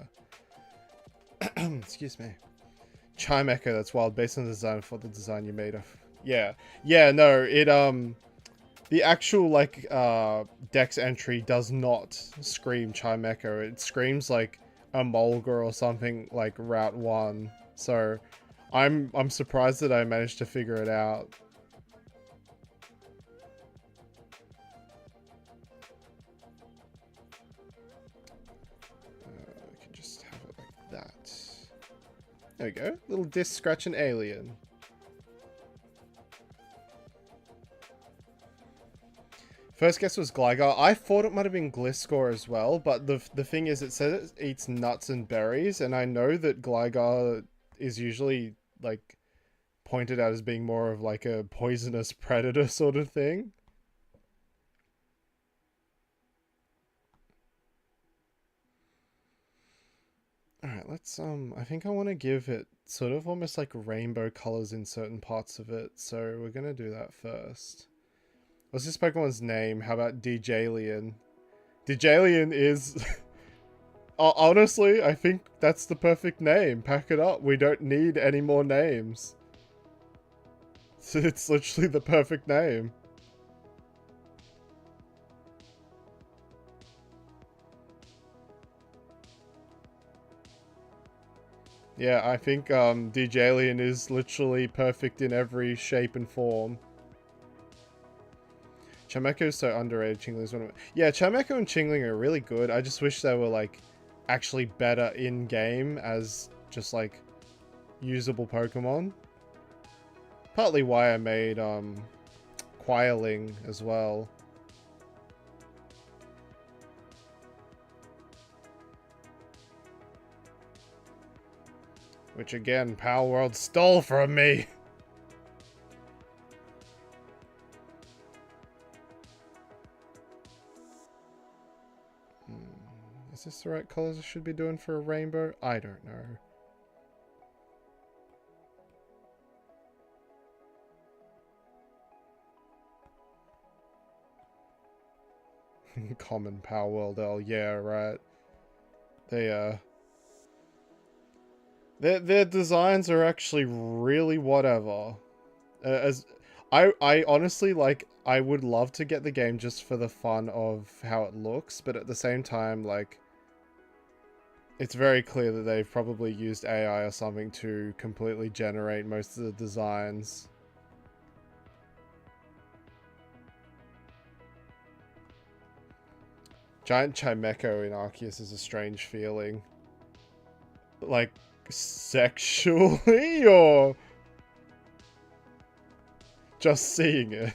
Excuse me. Chimecho, that's wild. Based on the design for the design you made of. Yeah. Yeah, no, it the actual like DEX entry does not scream Chimecho. It screams like a Mulga or something like Route 1. So I'm surprised that I managed to figure it out. We can just have it like that. There we go. Little disc scratching alien. First guess was Gligar. I thought it might have been Gliscor as well, but the thing is, it says it eats nuts and berries, and I know that Gligar is usually like pointed out as being more of like a poisonous predator sort of thing. Alright, let's I think I want to give it sort of almost like rainbow colors in certain parts of it, so we're gonna do that first. What's this Pokemon's name? How about Dijalian? Dijalian is... Honestly, I think that's the perfect name. Pack it up. We don't need any more names. So it's literally the perfect name. Yeah, I think Dijalian is literally perfect in every shape and form. Chimecho is so underrated. Chingling is one of them. Yeah, Chimecho and Chingling are really good. I just wish they were like actually better in game as just like usable Pokemon. Partly why I made Quiling as well. Which again, Power World stole from me. Is this the right colors I should be doing for a rainbow? I don't know. Common Power World L, yeah, right. They, their designs are actually really whatever. I honestly, like, I would love to get the game just for the fun of how it looks, but at the same time, like, it's very clear that they've probably used AI or something to completely generate most of the designs. Giant Chimecho in Arceus is a strange feeling. Like, sexually, or just seeing it?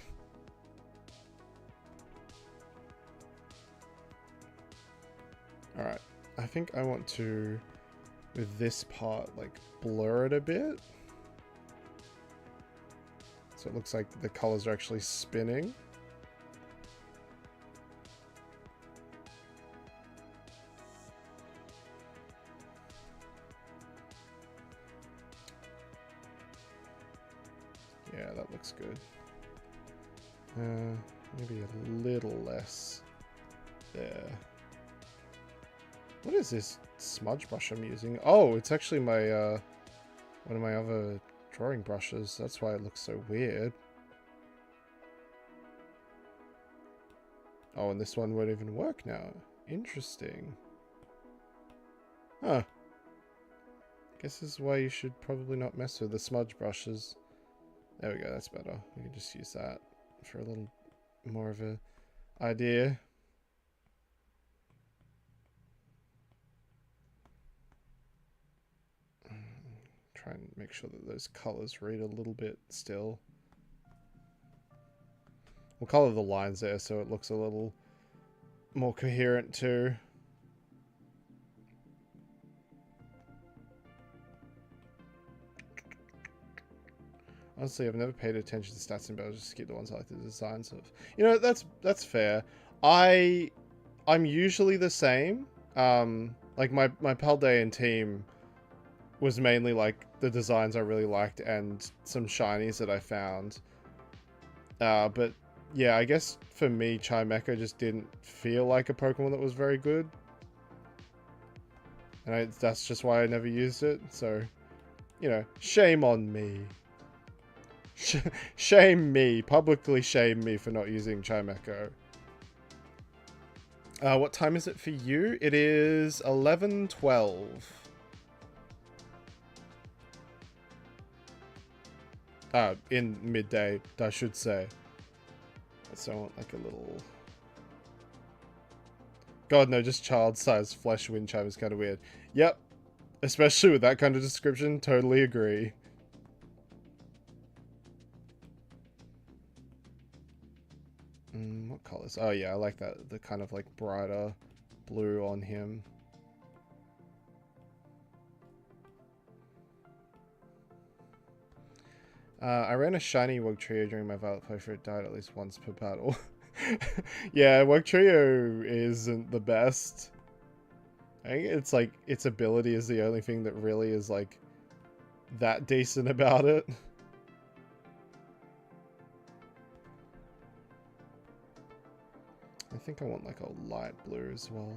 Alright, I think I want to, with this part, like, blur it a bit. So it looks like the colors are actually spinning. Yeah, that looks good. Maybe a little less there. What is this smudge brush I'm using? Oh, it's actually my, one of my other drawing brushes. That's why it looks so weird. Oh, and this one won't even work now. Interesting. Huh. Guess this is why you should probably not mess with the smudge brushes. There we go, that's better. We can just use that for a little more of a idea. Try and make sure that those colors read a little bit still. We'll color the lines there so it looks a little more coherent too. Honestly, I've never paid attention to stats in Battle, just skip the ones I like the designs of. You know, that's fair. I'm usually the same. Like my Paldean team was mainly like the designs I really liked and some shinies that I found. But yeah, I guess for me, Chimecho just didn't feel like a Pokemon that was very good. And that's just why I never used it. So, you know, shame on me. Shame me. Publicly shame me for not using Chimecho. What time is it for you? It is 11:12. In midday, I should say. So I want like a little... God, no, just child-sized flesh wind chime is kind of weird. Yep. Especially with that kind of description, totally agree. What colors? Oh yeah, I like that. The kind of like brighter blue on him. I ran a shiny Wugtrio during my Violet playthrough. It died at least once per battle. Yeah, Wugtrio isn't the best. I think it's like its ability is the only thing that really is like that decent about it. I think I want like a light blue as well.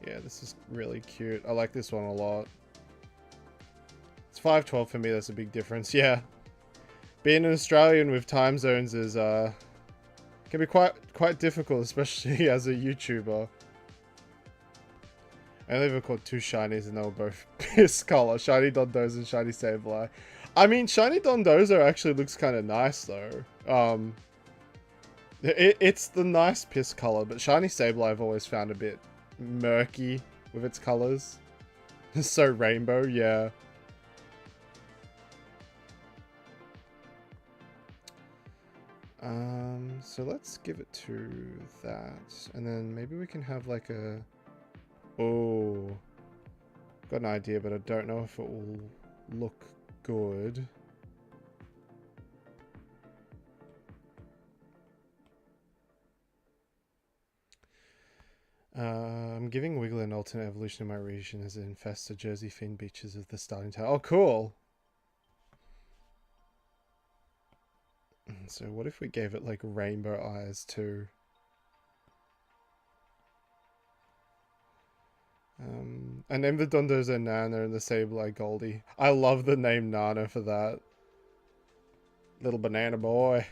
Yeah, this is really cute. I like this one a lot. It's 5:12 for me, that's a big difference. Yeah. Being an Australian with time zones is can be quite difficult, especially as a YouTuber. I only ever caught two shinies and they were both piss color. Shiny Dondozo and Shiny Sableye. I mean, Shiny Dondozo actually looks kind of nice though. It's the nice piss color, but Shiny Sableye I've always found a bit murky with its colors. So rainbow, yeah. So let's give it to that. And then maybe we can have like a... Oh. Got an idea, but I don't know if it will look good. I'm giving Wiggler an alternate evolution in my region as it infests the Jersey Fin beaches of the starting town. Oh, cool! So what if we gave it like rainbow eyes too? I named the Dondozo Nana and the Sableye Goldie. I love the name Nana for that. Little banana boy.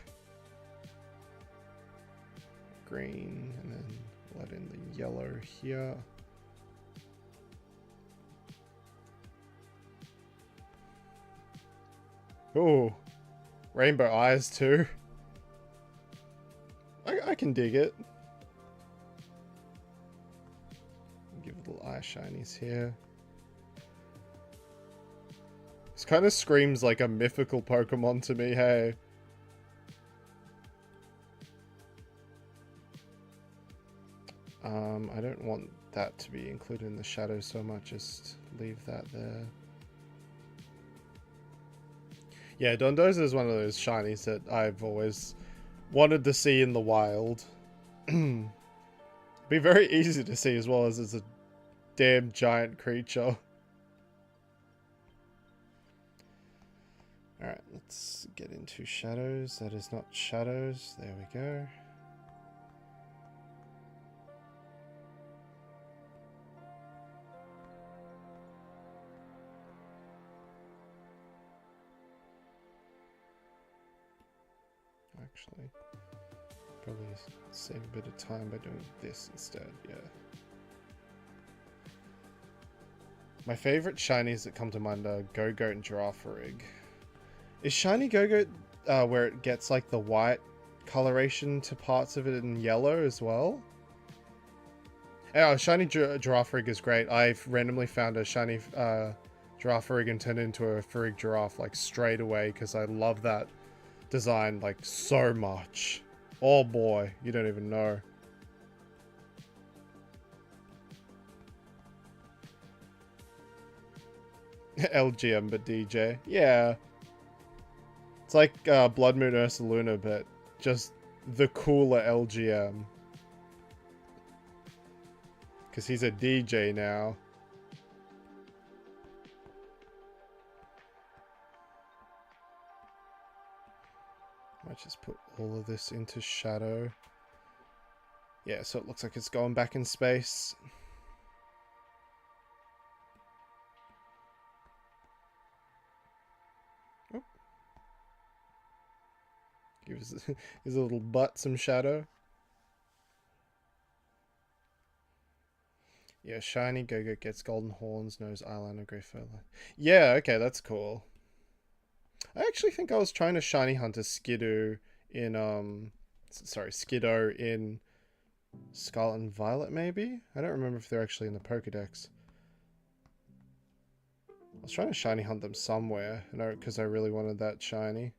Green, and then let in the yellow here. Ooh, rainbow eyes too. I can dig it. Give little eye shinies here. This kind of screams like a mythical Pokemon to me, hey. I don't want that to be included in the shadow so much, just leave that there. Yeah, Dondozo is one of those shinies that I've always wanted to see in the wild. Be very easy to see as well, as it's a damn giant creature. Alright, let's get into shadows. That is not shadows. There we go. Actually, probably save a bit of time by doing this instead, yeah. My favorite shinies that come to mind are Go-Goat and Girafarig. Is shiny Go-Goat where it gets like the white coloration to parts of it in yellow as well? Oh, shiny Girafarig is great. I've randomly found a shiny Girafarig and turned it into a Farig Giraffe like straight away because I love that design like so much. Oh boy, you don't even know. LGM but DJ. Yeah. It's like Blood Moon Ursaluna, but just the cooler LGM. Because he's a DJ now. Might just put all of this into shadow. Yeah, so it looks like it's going back in space. Oh. Gives his little butt some shadow. Yeah, shiny Go-Goat gets golden horns, nose, eyeliner, grey fur line. Yeah, okay, that's cool. I actually think I was trying to shiny hunt a Skidoo in Skiddo in Scarlet and Violet, maybe? I don't remember if they're actually in the Pokedex. I was trying to shiny hunt them somewhere, because I really wanted that shiny.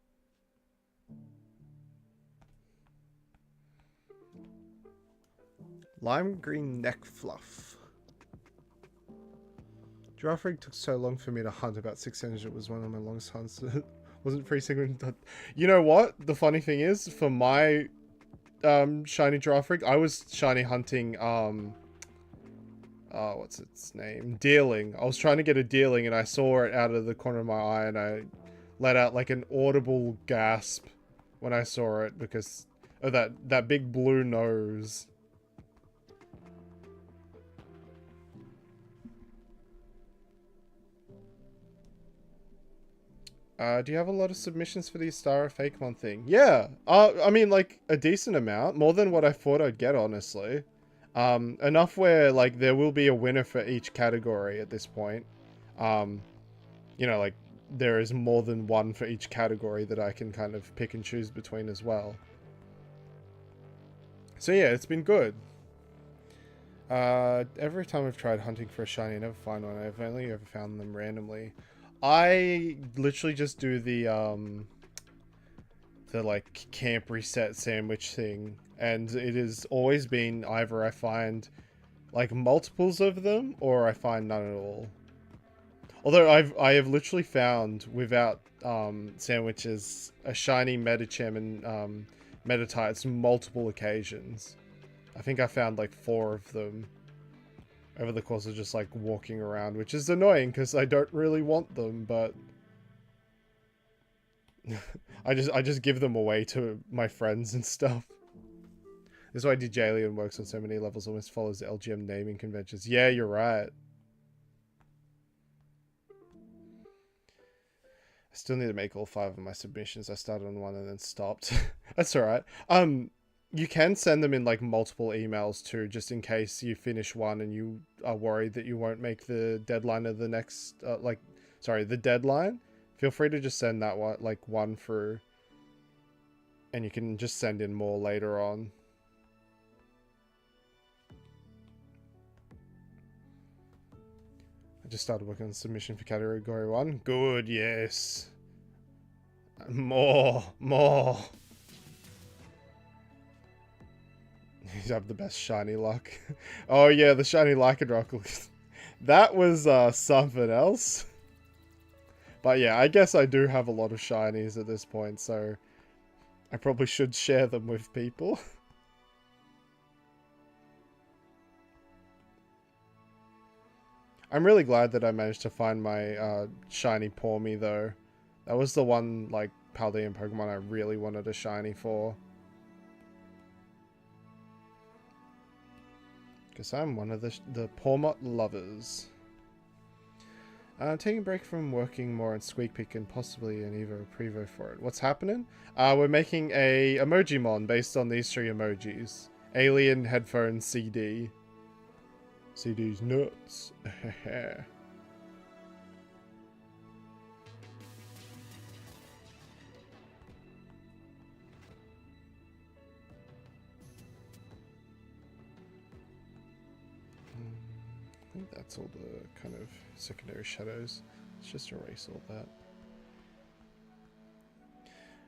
Lime green neck fluff. Girafarig took so long for me to hunt, about 6 hours. It was one of my longest hunts. Wasn't pre-sequenced. You know what? The funny thing is, for my shiny Girafarig, I was shiny hunting what's its name? Deerling. I was trying to get a Deerling and I saw it out of the corner of my eye and I let out like an audible gasp when I saw it because of that big blue nose. Do you have a lot of submissions for the Star Fakemon thing? Yeah. I mean, like, a decent amount. More than what I thought I'd get, honestly. Enough where, like, there will be a winner for each category at this point. You know, like, there is more than one for each category that I can kind of pick and choose between as well. So yeah, it's been good. Every time I've tried hunting for a shiny, I never find one. I've only ever found them randomly. I literally just do the the like camp reset sandwich thing, and it has always been either I find like multiples of them or I find none at all. Although I have literally found without sandwiches a shiny Metacham and Metatites multiple occasions. I think I found like 4 of them over the course of just like walking around, which is annoying because I don't really want them, but I just give them away to my friends and stuff. This is why DJalian works on so many levels, almost follows the LGM naming conventions. Yeah, you're right. I still need to make all 5 of my submissions. I started on one and then stopped. That's alright. You can send them in like multiple emails too, just in case you finish one and you are worried that you won't make the deadline of the next, the deadline. Feel free to just send that one, like one through, and you can just send in more later on. I just started working on submission for category 1. Good, yes. More. You have the best shiny luck. Oh yeah, the shiny Lycanroc. That was something else. But yeah, I guess I do have a lot of shinies at this point, so I probably should share them with people. I'm really glad that I managed to find my shiny Pawmi though. That was the one like Paldean Pokemon I really wanted a shiny for. Because I'm one of the Pawmot lovers. Taking a break from working more on Squeak Pick and possibly an Evo Prevo for it. What's happening? We're making a Emojimon based on these 3 emojis. Alien Headphones CD. CD's nuts. I think that's all the kind of secondary shadows. Let's just erase all that.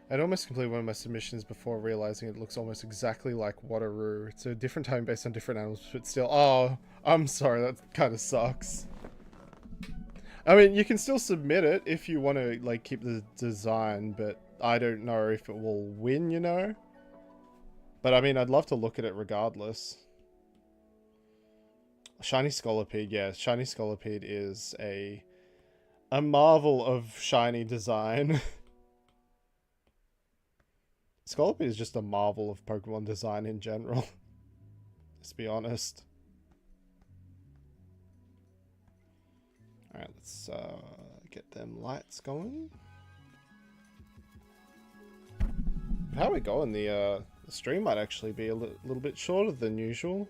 I'd almost completed one of my submissions before realizing it looks almost exactly like Wateroo. It's a different time based on different animals, but still. Oh, I'm sorry, that kind of sucks. I mean, you can still submit it if you want to like keep the design, but I don't know if it will win, you know? But I mean, I'd love to look at it regardless. Shiny Scolipede, yeah. Shiny Scolipede is a marvel of shiny design. Scolipede is just a marvel of Pokemon design in general. Let's be honest. Alright, let's get them lights going. How are we going? The stream might actually be a little bit shorter than usual.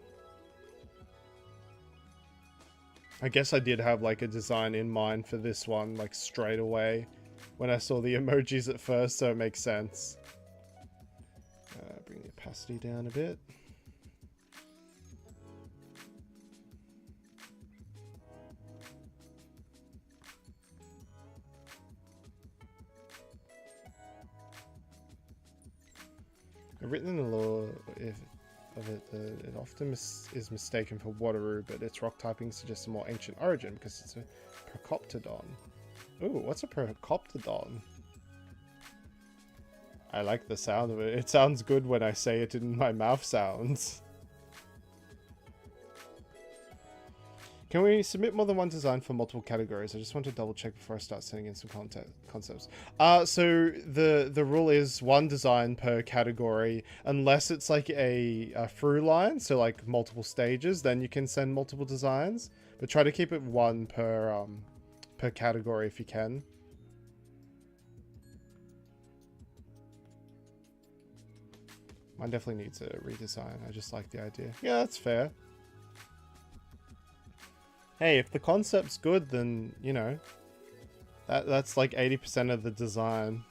I guess I did have like a design in mind for this one, like straight away when I saw the emojis at first, so it makes sense. Bring the opacity down a bit. I've written in the law of it that it often is mistaken for Wateroo, but its rock typing suggests a more ancient origin because it's a Procoptodon. Ooh, what's a Procoptodon? I like the sound of it. It sounds good when I say it in my mouth sounds. Can we submit more than one design for multiple categories? I just want to double check before I start sending in some concepts. So the rule is 1 design per category, unless it's like a through line, so like multiple stages, then you can send multiple designs. But try to keep it 1 per category if you can. Mine definitely needs a redesign. I just like the idea. Yeah, that's fair. Hey, if the concept's good, then, you know, that's like 80% of the design.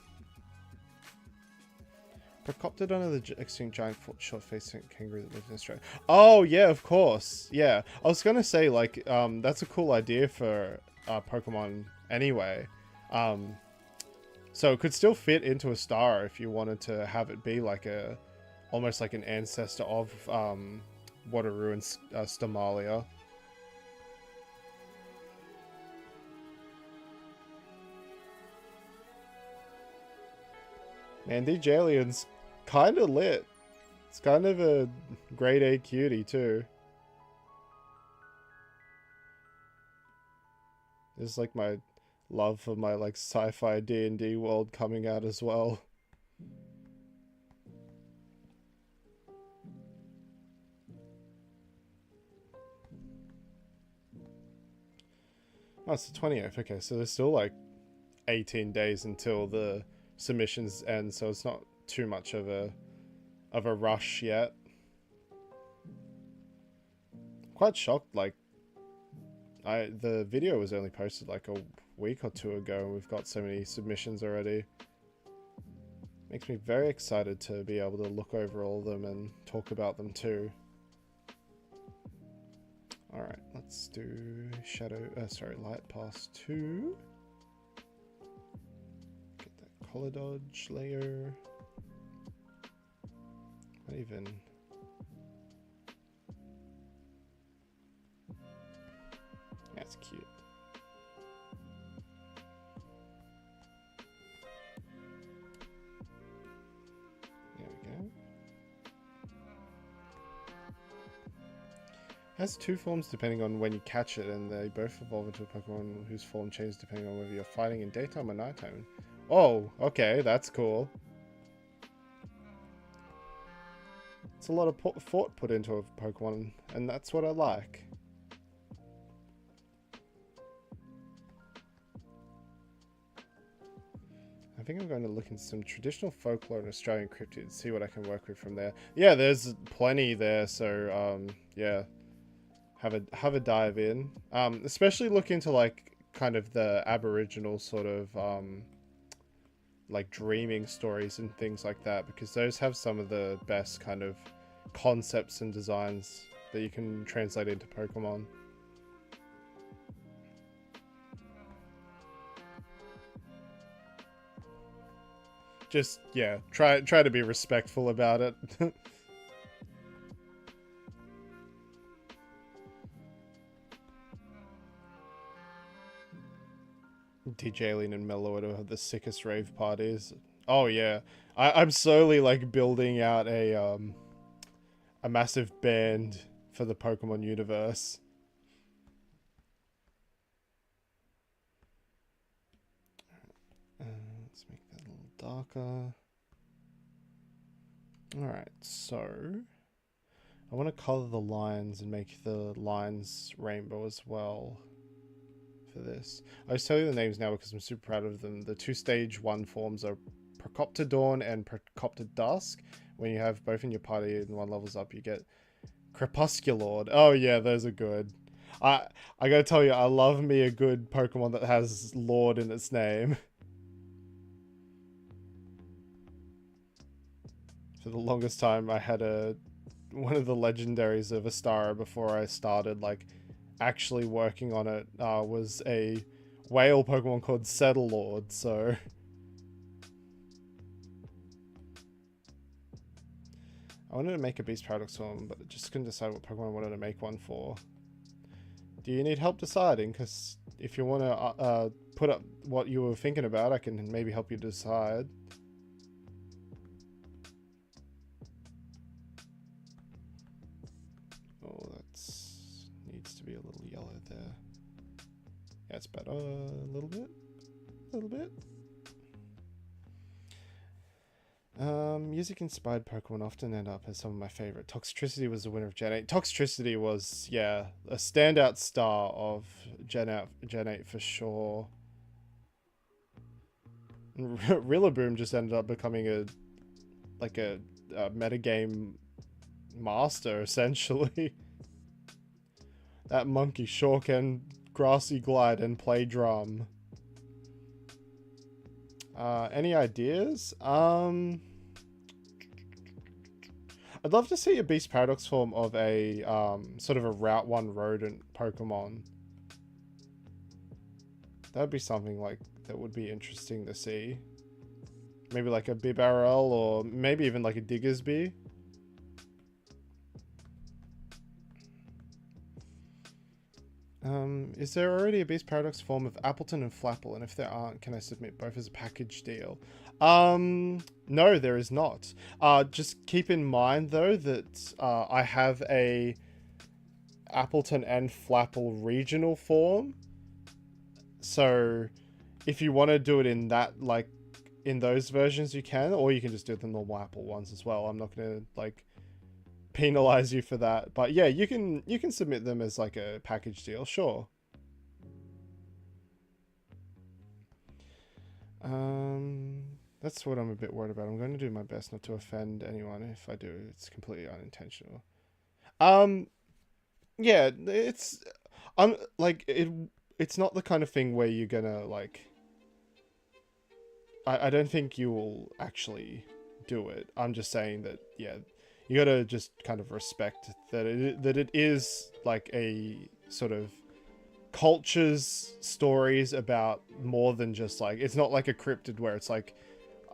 Procoptodon of the extinct giant short-faced kangaroo that lives in Australia. Oh, yeah, of course. Yeah. I was going to say, like, that's a cool idea for Pokemon anyway. So it could still fit into a star if you wanted to have it be like a, almost like an ancestor of Wateroo and Stamalia. Man, DJalien's kind of lit. It's kind of a grade A cutie too. This is like my love for my like sci-fi D&D world coming out as well. Oh, it's the 20th. Okay, so there's still like 18 days until the submissions end, so it's not too much of a rush yet. Quite shocked, like the video was only posted like a week or two ago and we've got so many submissions already. Makes me very excited to be able to look over all of them and talk about them too. Alright, let's do Light Pass 2. Get that color dodge layer. Not even... That's cute. There we go. Has two forms depending on when you catch it, and they both evolve into a Pokemon whose form changes depending on whether you're fighting in daytime or nighttime. Oh, okay, that's cool. It's a lot of thought put into a Pokemon, and that's what I like. I think I'm going to look into some traditional folklore and Australian cryptids, see what I can work with from there. Yeah, there's plenty there, so yeah, have a dive in. Especially look into like kind of the Aboriginal sort of like dreaming stories and things like that, because those have some of the best kind of concepts and designs that you can translate into Pokemon. Just, yeah, try to be respectful about it. DJalien and Meloetta have the sickest rave parties. Oh yeah, I'm slowly like building out a massive band for the Pokemon universe. Let's make that a little darker. Alright, so I want to color the lines and make the lines rainbow as well for this. I'll just tell you the names now because I'm super proud of them. The two stage 1 forms are Procopter Dawn and Procopter Dusk. When you have both in your party and one levels up, you get Crepusculord. Oh yeah, those are good. I gotta tell you, I love me a good Pokemon that has Lord in its name. For the longest time, I had one of the legendaries of Astara before I started like actually working on it. Was a whale Pokemon called Settlelord. So I wanted to make a Beast Paradox form, but just couldn't decide what Pokemon I wanted to make one for. Do you need help deciding? Because if you want to put up what you were thinking about, I can maybe help you decide. Oh, that's needs to be a little yellow there. Yeah, it's better. A little bit. A little bit. Music-inspired Pokemon often end up as some of my favorite. Toxtricity was the winner of Gen 8. Toxtricity was, yeah, a standout star of Gen 8 for sure. Rillaboom just ended up becoming a metagame master, essentially. That monkey sure can Grassy Glide and play drum. Any ideas? I'd love to see a Beast Paradox form of a sort of a Route 1 rodent Pokemon. That would be something like that would be interesting to see. maybe like a Bibarel or maybe even like a Diggersby. Is there already a Beast Paradox form of Appleton and Flapple? And if there aren't, can I submit both as a package deal? No, there is not. Just keep in mind though that I have a Appleton and Flapple regional form. So if you want to do it in that, like in those versions, you can, or you can just do the normal Apple ones as well. I'm not gonna like penalize you for that, but yeah, you can submit them as like a package deal, sure. That's what I'm a bit worried about. I'm going to do my best not to offend anyone. If I do, it's completely unintentional. Yeah, it's like it's not the kind of thing where you're gonna like I don't think you will actually do it. I'm just saying that, yeah, you gotta just kind of respect that it is like a sort of culture's stories about more than just like, it's not like a cryptid where it's like,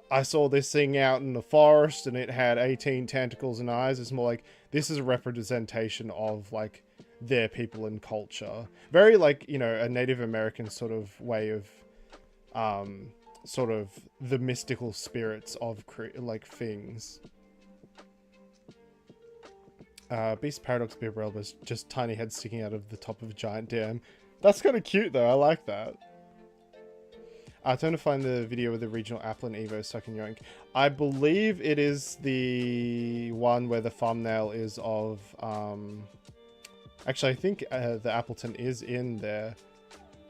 I saw this thing out in the forest and it had 18 tentacles and eyes. It's more like, this is a representation of like their people and culture. Very like, you know, a Native American sort of way of sort of the mystical spirits of like things. Beast Paradox Bibarel was just tiny head sticking out of the top of a giant dam. That's kind of cute though, I like that. Trying to find the video with the regional Applin Evo sucking yoink. I believe it is the one where the thumbnail is of... Actually, I think the Appleton is in there.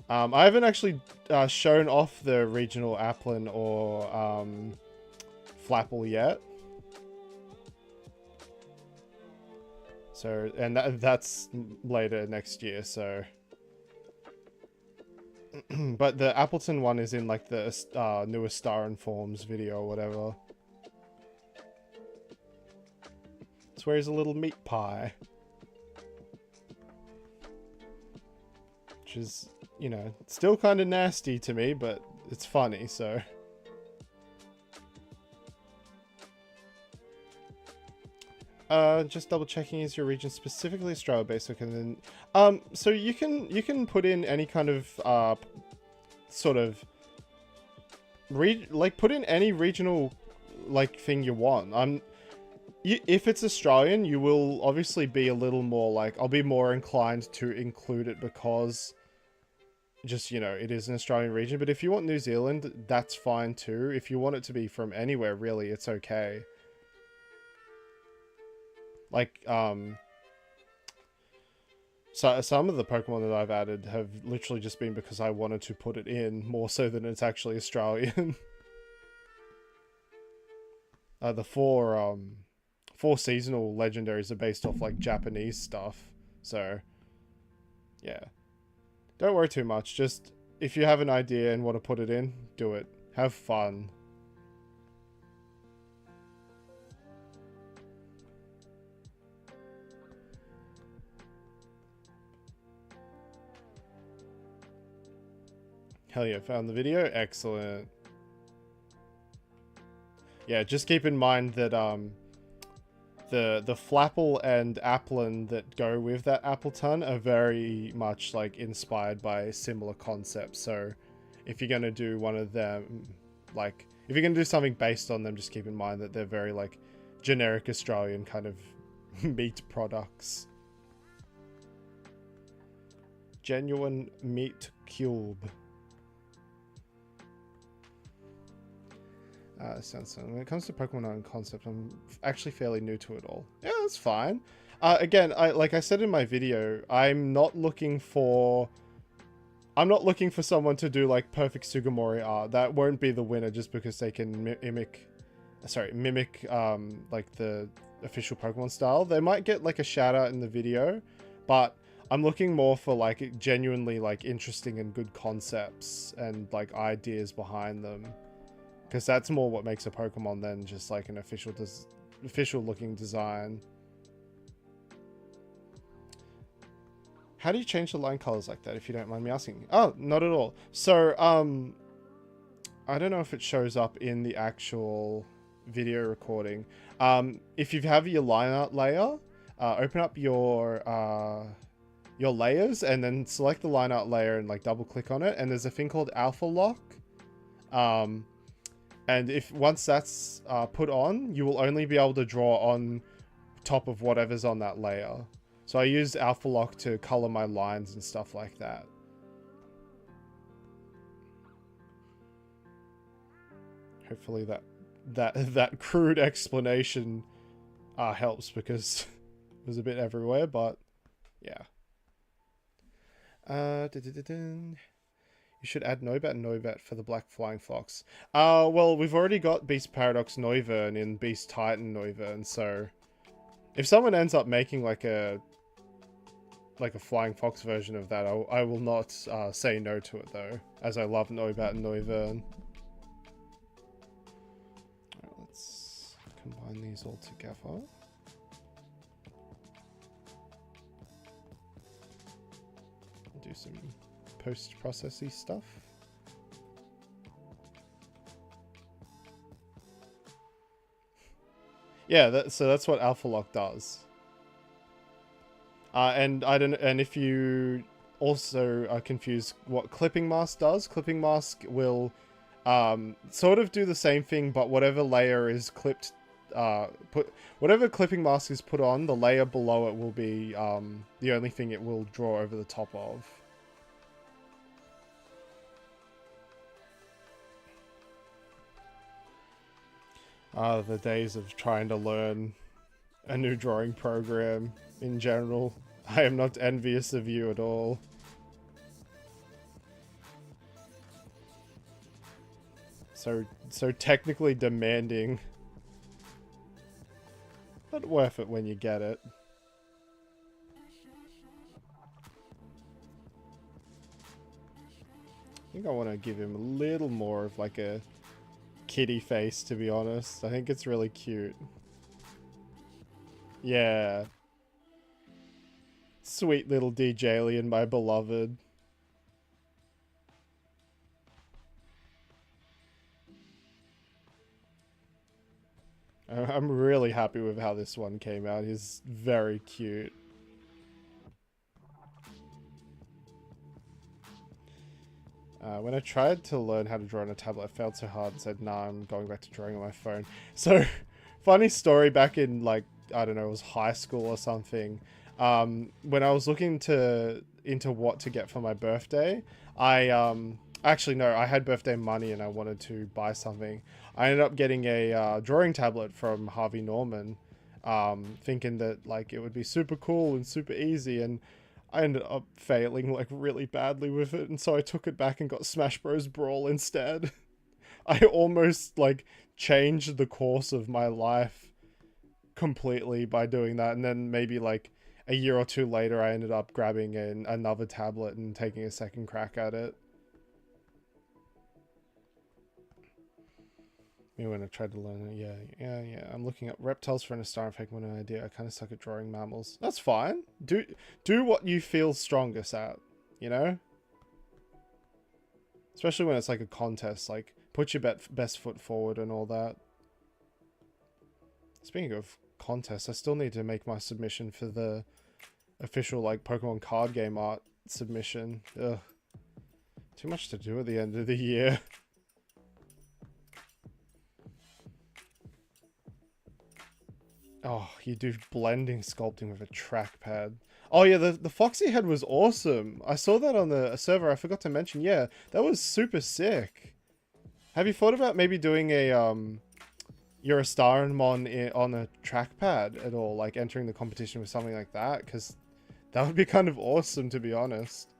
I haven't actually shown off the regional Applin or Flapple yet. So, and that's later next year, so... But the Appleton one is in like the newest Star and Forms video or whatever. It's where he's a little meat pie. Which is, you know, still kind of nasty to me, but it's funny, so... Just double checking, is your region specifically Australia based? Okay, then, so you can put in any kind of, sort of, put in any regional, like, thing you want. If it's Australian, you will obviously be a little more, like, I'll be more inclined to include it because, just, you know, it is an Australian region. But if you want New Zealand, that's fine too. If you want it to be from anywhere, really, it's okay. Like, so some of the Pokemon that I've added have literally just been because I wanted to put it in, more so than it's actually Australian. The four seasonal legendaries are based off, like, Japanese stuff. So, yeah. Don't worry too much. Just, if you have an idea and want to put it in, do it. Have fun. Hell yeah, found the video. Excellent. Yeah, just keep in mind that the Flapple and Applin that go with that Appleton are very much like inspired by similar concepts. So if you're gonna do one of them, like if you're gonna do something based on them, just keep in mind that they're very like generic Australian kind of meat products. Genuine meat cube. Sounds fun. When it comes to Pokemon art and concept, I'm actually fairly new to it all. Yeah, that's fine. Again, like I said in my video, I'm not looking for someone to do like perfect Sugimori art. That won't be the winner just because they can mimic like the official Pokemon style. They might get like a shout out in the video, but I'm looking more for like genuinely like interesting and good concepts and like ideas behind them. Because that's more what makes a Pokemon than just like an official looking design. How do you change the line colors like that, if you don't mind me asking? Oh, not at all. So, I don't know if it shows up in the actual video recording. If you have your line art layer, open up your layers and then select the line art layer and like double click on it. And there's a thing called alpha lock. And if once that's put on, you will only be able to draw on top of whatever's on that layer. So I used alpha lock to color my lines and stuff like that. Hopefully that crude explanation helps, because it was a bit everywhere, but yeah. You should add Noibat and Noibat for the Black Flying Fox. Well, we've already got Beast Paradox Noivern in Beast Titan Noivern, so if someone ends up making like a Flying Fox version of that, I will not say no to it though, as I love Noibat and Noivern. Alright, let's combine these all together. Do some post-processy stuff. Yeah, so that's what Alpha Lock does. And if you also are confused what Clipping Mask does, Clipping Mask will sort of do the same thing, but whatever layer is clipped, whatever Clipping Mask is put on, the layer below it will be the only thing it will draw over the top of. The days of trying to learn a new drawing program in general. I am not envious of you at all. So technically demanding, but worth it when you get it. I think I want to give him a little more of like a kitty face, to be honest. I think it's really cute. Yeah. Sweet little DJ-alien, my beloved. I'm really happy with how this one came out. He's very cute. When I tried to learn how to draw on a tablet, I failed so hard and said, nah, I'm going back to drawing on my phone. So, funny story, back in, like, I don't know, it was high school or something. When I was looking into what to get for my birthday, actually, no, I had birthday money and I wanted to buy something. I ended up getting a drawing tablet from Harvey Norman, thinking that, like, it would be super cool and super easy, and I ended up failing, like, really badly with it, and so I took it back and got Smash Bros. Brawl instead. I almost, like, changed the course of my life completely by doing that, and then maybe, like, a year or two later, I ended up grabbing another tablet and taking a second crack at it. Maybe when I tried to learn it, yeah. I'm looking up reptiles for an Astara fakemon an idea. I kind of suck at drawing mammals. That's fine. Do what you feel strongest at, you know? Especially when it's like a contest, like, put your best foot forward and all that. Speaking of contests, I still need to make my submission for the official, like, Pokemon card game art submission. Ugh. Too much to do at the end of the year. Oh, you do blending sculpting with a trackpad. Oh yeah, the Foxy head was awesome. I saw that on the server. I forgot to mention. Yeah, that was super sick. Have you thought about maybe doing a you're a Starmon on a trackpad at all? Like entering the competition with something like that? Because that would be kind of awesome, to be honest.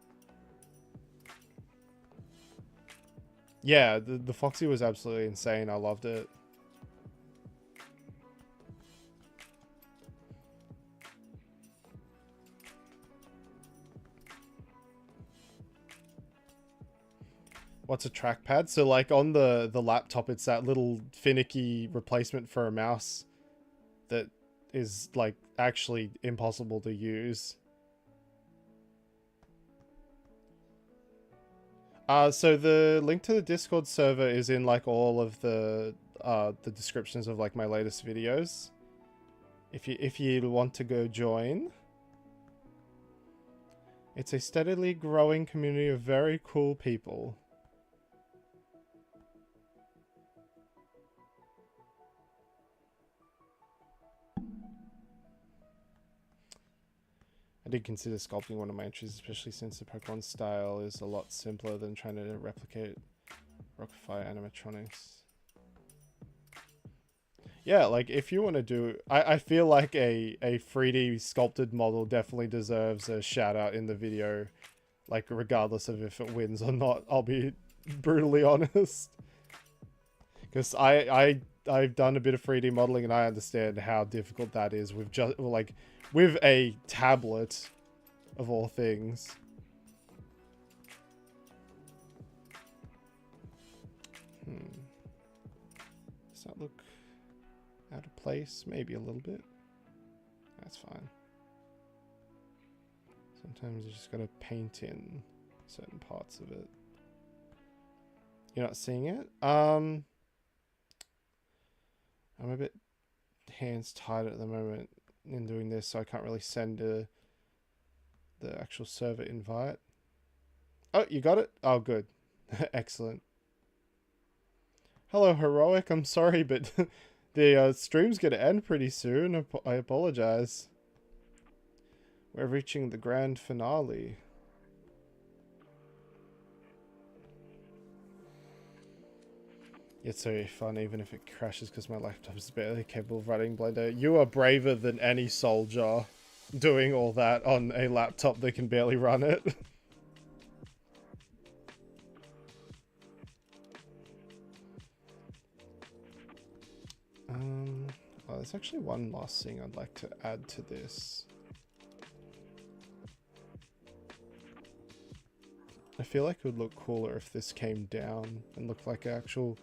Yeah, the Foxy was absolutely insane. I loved it. What's a trackpad? So like on the laptop, it's that little finicky replacement for a mouse that is like actually impossible to use. So the link to the Discord server is in like all of the descriptions of like my latest videos. If you want to go join. It's a steadily growing community of very cool people. I did consider sculpting one of my entries, especially since the Pokemon style is a lot simpler than trying to replicate Rockfire animatronics. Yeah, like if you want to do... I feel like a 3D sculpted model definitely deserves a shout out in the video. Like regardless of if it wins or not, I'll be brutally honest. Because I've done a bit of 3D modeling and I understand how difficult that is with just like with a tablet of all things. Does that look out of place? Maybe a little bit. That's fine. Sometimes you just gotta paint in certain parts of it. You're not seeing it? I'm a bit hands tied at the moment in doing this, so I can't really send the actual server invite. Oh, you got it? Oh, good. Excellent. Hello, Heroic. I'm sorry, but the stream's gonna end pretty soon. I apologize. We're reaching the grand finale. It's so fun, even if it crashes, because my laptop is barely capable of running Blender. You are braver than any soldier doing all that on a laptop that can barely run it. Oh, there's actually one last thing I'd like to add to this. I feel like it would look cooler if this came down and looked like an actual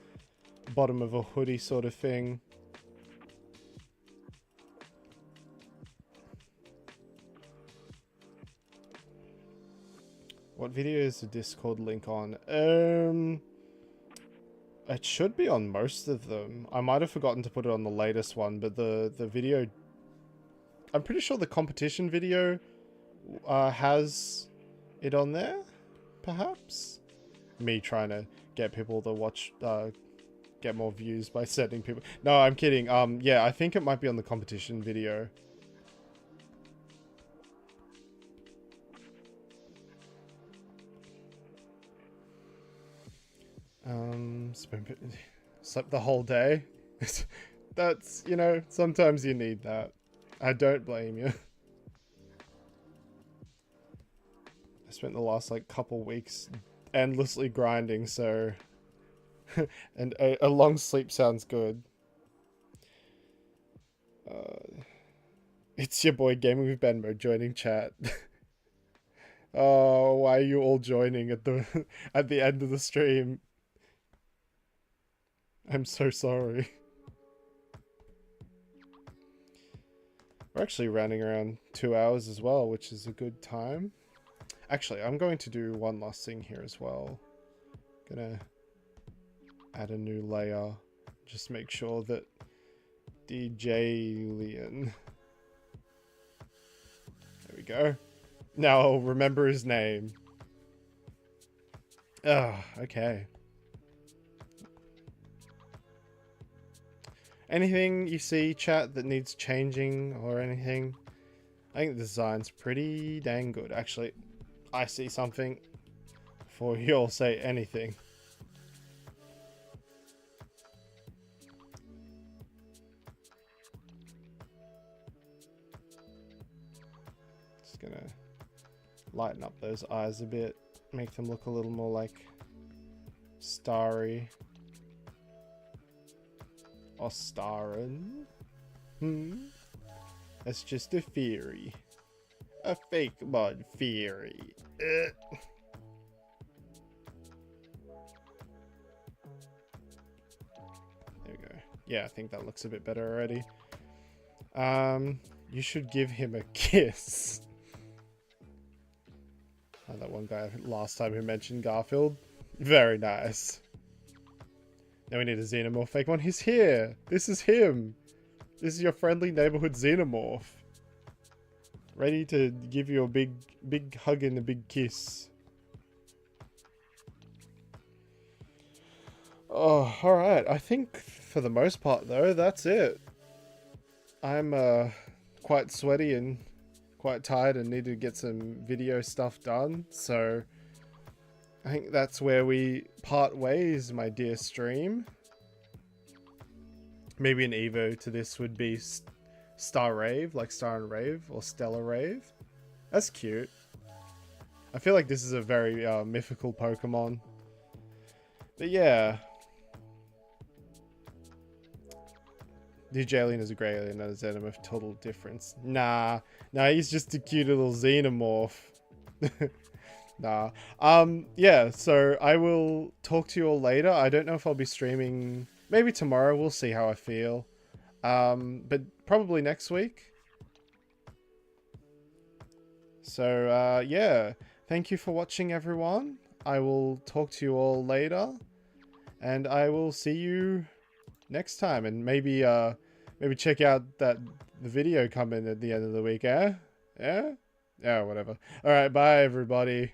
bottom of a hoodie sort of thing. What video is the Discord link on? It should be on most of them. I might have forgotten to put it on the latest one, but the video... I'm pretty sure the competition video has it on there, perhaps? Me trying to get people to watch... get more views by sending people... No, I'm kidding. Yeah, I think it might be on the competition video. Slept the whole day. That's, you know, sometimes you need that. I don't blame you. I spent the last, like, couple weeks endlessly grinding, so... and a long sleep sounds good. It's your boy Gaming with Benmo joining chat. Oh, why are you all joining at the end of the stream? I'm so sorry. We're actually running around 2 hours as well, which is a good time. Actually, I'm going to do one last thing here as well. Gonna add a new layer. Just make sure that DJ-lian. There we go. Now I'll remember his name. Ah, okay. Anything you see, chat, that needs changing or anything? I think the design's pretty dang good. Actually, I see something before you all say anything. Just gonna lighten up those eyes a bit, make them look a little more like starry. Or starring. That's just a theory. A fakemon theory. There we go. Yeah, I think that looks a bit better already. You should give him a kiss. Oh, that one guy last time who mentioned Garfield. Very nice. Now we need a xenomorph fakemon. He's here. This is him. This is your friendly neighborhood xenomorph. Ready to give you a big hug and a big kiss. Oh, alright. I think for the most part though, that's it. I'm quite sweaty and quite tired and need to get some video stuff done. So I think that's where we part ways, my dear stream. Maybe an Evo to this would be Star Rave, like Star and Rave, or Stellar Rave. That's cute. I feel like this is a very mythical Pokemon. But yeah. DJ Alien is a grey alien, not a xenomorph. Total difference. Nah, he's just a cute little xenomorph. Nah. Yeah, so I will talk to you all later. I don't know if I'll be streaming. Maybe tomorrow. We'll see how I feel. But probably next week. So, yeah. Thank you for watching, everyone. I will talk to you all later. And I will see you next time. And maybe check out the video coming at the end of the week, eh? Yeah? Yeah, whatever. Alright, bye, everybody.